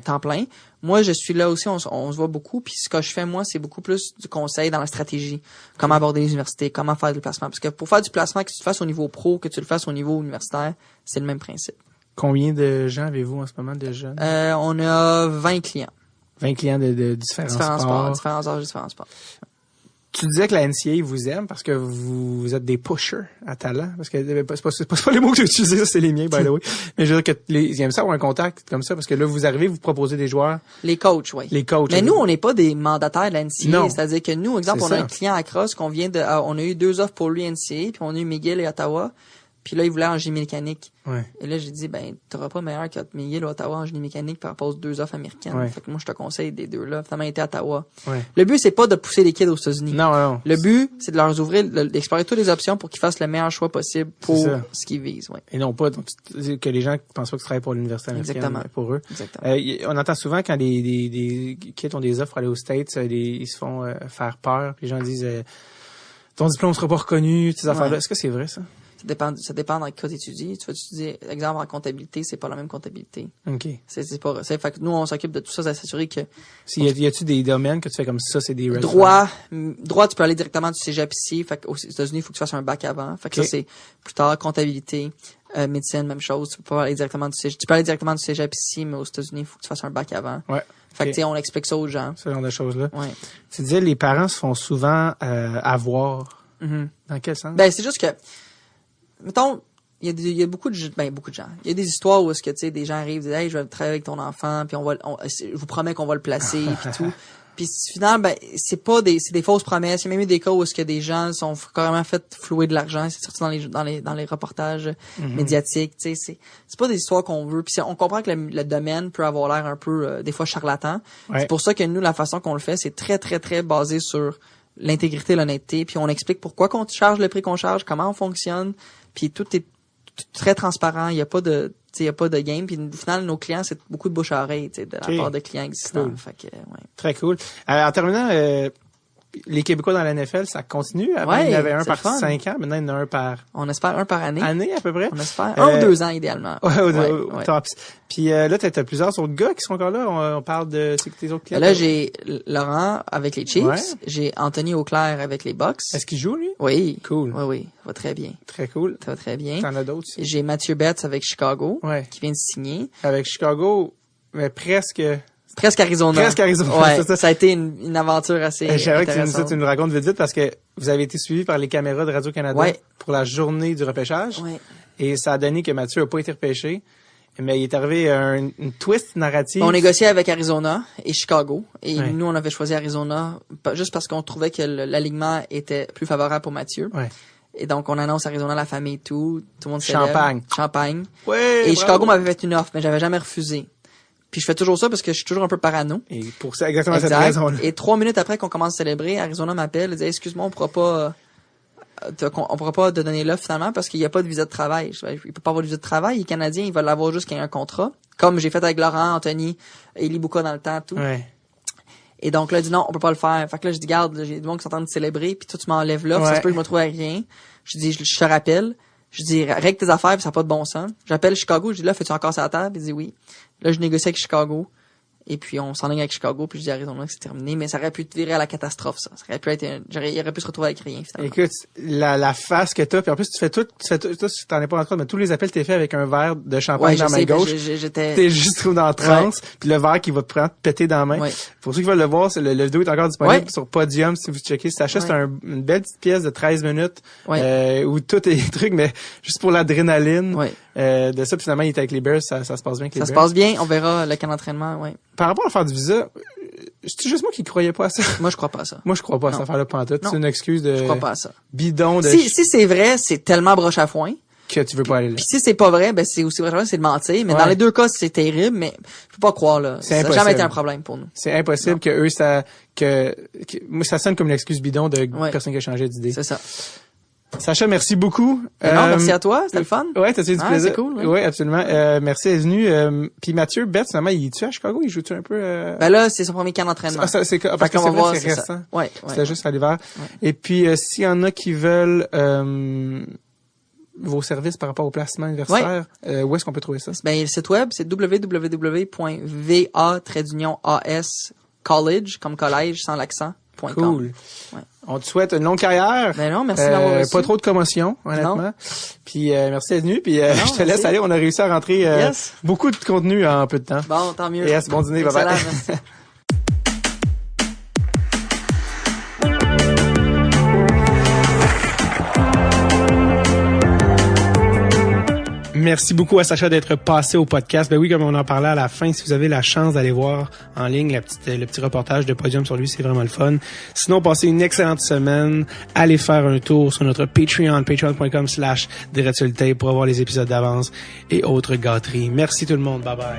temps plein. Moi, je suis là aussi, on se voit beaucoup. Puis ce que je fais, moi, c'est beaucoup plus du conseil dans la stratégie. Comment aborder les universités, comment faire du placement. Parce que pour faire du placement, que tu le fasses au niveau pro, que tu le fasses au niveau universitaire, c'est le même principe. Combien de gens avez-vous en ce moment, de jeunes? On a 20 clients. 20 clients de différents sports. Différents âges, différents sports. Tu disais que la NCAA vous aime parce que vous êtes des pushers à talent. Parce que c'est pas les mots que j'ai utilisés, ça, c'est les miens, by the way. Mais je veux dire que ils aiment ça avoir un contact comme ça parce que là, vous arrivez, vous proposez des joueurs. Les coachs, oui. Les coachs. Mais nous, on n'est pas des mandataires de la NCAA. Non. C'est-à-dire que nous, exemple, C'est on a ça. un client à Cross qu'on vient de, on a eu 2 offres pour lui NCAA, puis on a eu McGill et Ottawa. Puis là, il voulait en génie mécanique. Ouais. Et là, j'ai dit, ben, t'auras pas meilleur que McGill ou Ottawa en génie mécanique par rapport aux 2 offres américaines. Ouais. Fait que moi, je te conseille des 2 là. Finalement, été à Ottawa. Ouais. Le but, c'est pas de pousser les kids aux États-Unis. Non. Le but, c'est de leur ouvrir, d'explorer toutes les options pour qu'ils fassent le meilleur choix possible pour C'est ça. ce qu'ils visent, ouais. Et non pas donc, que les gens pensent pas que tu travailles pour l'université américaine. Exactement. Pour eux. Exactement. On entend souvent quand des kids ont des offres pour aller aux States, ils se font faire peur. Puis les gens disent ton diplôme sera pas reconnu, ces affaires-là. Est-ce que c'est vrai ça? Ça dépend dans quel cas tu étudies. Tu vas étudier, exemple, en comptabilité, c'est pas la même comptabilité. OK. C'est pas, fait que nous, on s'occupe de tout ça, de s'assurer que Y a-tu des domaines que tu fais comme ça, c'est des red droit, tu peux aller directement du cégep ici. Fait qu'aux États-Unis, il faut que tu fasses un bac avant. Fait que OK. ça, c'est plus tard, comptabilité, Médecine, même chose. Tu peux pas aller directement du cégep. Tu peux aller directement du cégep ici, mais aux États-Unis, il faut que tu fasses un bac avant. Ouais. Fait que, tu sais, on explique ça aux gens. Ce genre de choses-là. Ouais. Tu disais, les parents se font souvent avoir. Mm-hmm. Dans quel sens? Ben, c'est juste que, mettons, il y a beaucoup de gens. Il y a des histoires où est-ce que, tu sais, des gens arrivent, disent, hey, je vais travailler avec ton enfant, puis je vous promets qu'on va le placer, puis tout. Puis finalement, ben, c'est des fausses promesses. Il y a même eu des cas où est-ce que des gens sont carrément fait flouer de l'argent. C'est sorti dans les reportages médiatiques. Tu sais, c'est pas des histoires qu'on veut. Puis on comprend que le domaine peut avoir l'air un peu, des fois, charlatan. Ouais. C'est pour ça que nous, la façon qu'on le fait, c'est très, très, très basé sur l'intégrité, l'honnêteté. Puis on explique pourquoi qu'on charge le prix qu'on charge, comment on fonctionne. Puis tout est très transparent. Il y a pas de game. Puis au final, nos clients, c'est beaucoup de bouche à oreille, tu sais, de la part de clients existants. Cool. Fait que, ouais. Très cool. En terminant, les Québécois dans la NFL, ça continue. Avant, il y en avait un par 5 ans. Maintenant, il y en a un par... On espère un par année. Année, à peu près. On espère 1 ou 2 ans, idéalement. Ouais. Top. Puis là, t'as plusieurs autres gars qui sont encore là. On parle de... C'est que tes autres clients? Là, j'ai Laurent avec les Chiefs. Ouais. J'ai Anthony Auclair avec les Bucks. Est-ce qu'il joue, lui? Oui. Cool. Oui. Ça va très bien. Très cool. Ça va très bien. T'en as d'autres aussi? J'ai Mathieu Betts avec Chicago. Ouais. Qui vient de signer. Avec Chicago, mais presque Arizona. Presque Arizona. Ouais. C'est ça. Ça a été une aventure assez J'aimerais que intéressante. tu nous racontes vite parce que vous avez été suivi par les caméras de Radio-Canada pour la journée du repêchage. Ouais. Et ça a donné que Mathieu n'a pas été repêché. Mais il est arrivé une twist narrative. On négociait avec Arizona et Chicago. Et Ouais. nous, on avait choisi Arizona juste parce qu'on trouvait que l'alignement était plus favorable pour Mathieu. Ouais. Et donc, on annonce Arizona, la famille, tout le monde célèbre. Champagne. Ouais. Et bravo. Chicago m'avait fait une offre, mais j'avais jamais refusé. Puis je fais toujours ça parce que je suis toujours un peu parano. Et pour ça, exactement cette Exact. raison-là. Et 3 minutes après qu'on commence à célébrer, Arizona m'appelle et dit, excuse-moi, on pourra pas te donner l'offre finalement parce qu'il n'y a pas de visa de travail. Il peut pas avoir de visa de travail. Il est canadien, il va l'avoir juste qu'il y ait un contrat. Comme j'ai fait avec Laurent, Anthony, Eli Bouka dans le temps, tout. Ouais. Et donc là, il dit non, on peut pas le faire. Fait que là, je dis, garde, j'ai des gens qui sont en train de célébrer, puis toi, tu m'enlèves l'offre, ça se peut que je me trouve à rien. Je dis, je te rappelle. Je dis, règle tes affaires, puis ça n'a pas de bon sens. J'appelle Chicago, je dis, là, fais-tu encore ça à la table? Il dit oui. Là, je négocie avec Chicago. Et puis, on s'enligne avec Chicago, puis je dis à Arizona que c'est terminé. Mais ça aurait pu te virer à la catastrophe, ça. Ça aurait pu être, il aurait pu se retrouver avec rien, finalement. Écoute, la face que t'as, puis en plus, tu fais tout, t'en es pas en train, mais tous les appels t'es fait avec un verre de champagne dans la main gauche. T'es juste dans la transe, puis le verre qui va te prendre, péter dans la main. Ouais. Pour ceux qui veulent le voir, le vidéo est encore disponible sur Podium, si vous checkez. Sacha, c'est une belle petite pièce de 13 minutes, où tout est truc, mais juste pour l'adrénaline, de ça, puis finalement, il est avec les Bears, ça se passe bien avec les Bears. Ça se passe bien, on verra le camp d'entraînement, Par rapport à faire du visa, c'est juste moi qui croyais pas à ça. Moi, je crois pas à ça. Moi, je crois pas à cette affaire-là pantoute. C'est une excuse de... Je crois pas à ça. Bidon de... Si c'est vrai, c'est tellement broche à foin. Que tu veux pas aller là. Puis si c'est pas vrai, ben c'est aussi vrai, c'est de mentir. Mais dans les deux cas, c'est terrible, mais je peux pas croire, là. C'est ça n'a impossible. jamais été un problème pour nous. C'est impossible que eux, moi, ça sonne comme une excuse bidon de personne qui a changé d'idée. C'est ça. Sacha, merci beaucoup. Non, merci à toi, c'était le fun. Ouais, t'as eu du plaisir. C'est cool. Ouais, absolument. Merci d'être venu. Puis Mathieu Betts, finalement, il est-tu à Chicago? Il joue-tu un peu? Ben là, c'est son premier camp d'entraînement. Parce que c'est vrai, c'est récent. Ouais. C'était juste à l'hiver. Ouais. Et puis, s'il y en a qui veulent vos services par rapport au placement universitaire, où est-ce qu'on peut trouver ça? Ben, le site web, c'est www.va-college, comme collège, sans l'accent. Cool. Ouais. On te souhaite une longue carrière. Ben non, merci d'avoir reçu. Pas trop de commotion, honnêtement. Non. Puis merci d'être venu. Puis je te laisse aller. On a réussi à rentrer beaucoup de contenu en peu de temps. Bon, tant mieux. Yes, bon dîner. Bye bye. Merci beaucoup à Sacha d'être passé au podcast. Ben oui, comme on en parlait à la fin, si vous avez la chance d'aller voir en ligne le petit reportage de Podium sur lui, c'est vraiment le fun. Sinon, passez une excellente semaine. Allez faire un tour sur notre Patreon, patreon.com/DirectSurLeTape pour avoir les épisodes d'avance et autres gâteries. Merci tout le monde. Bye bye.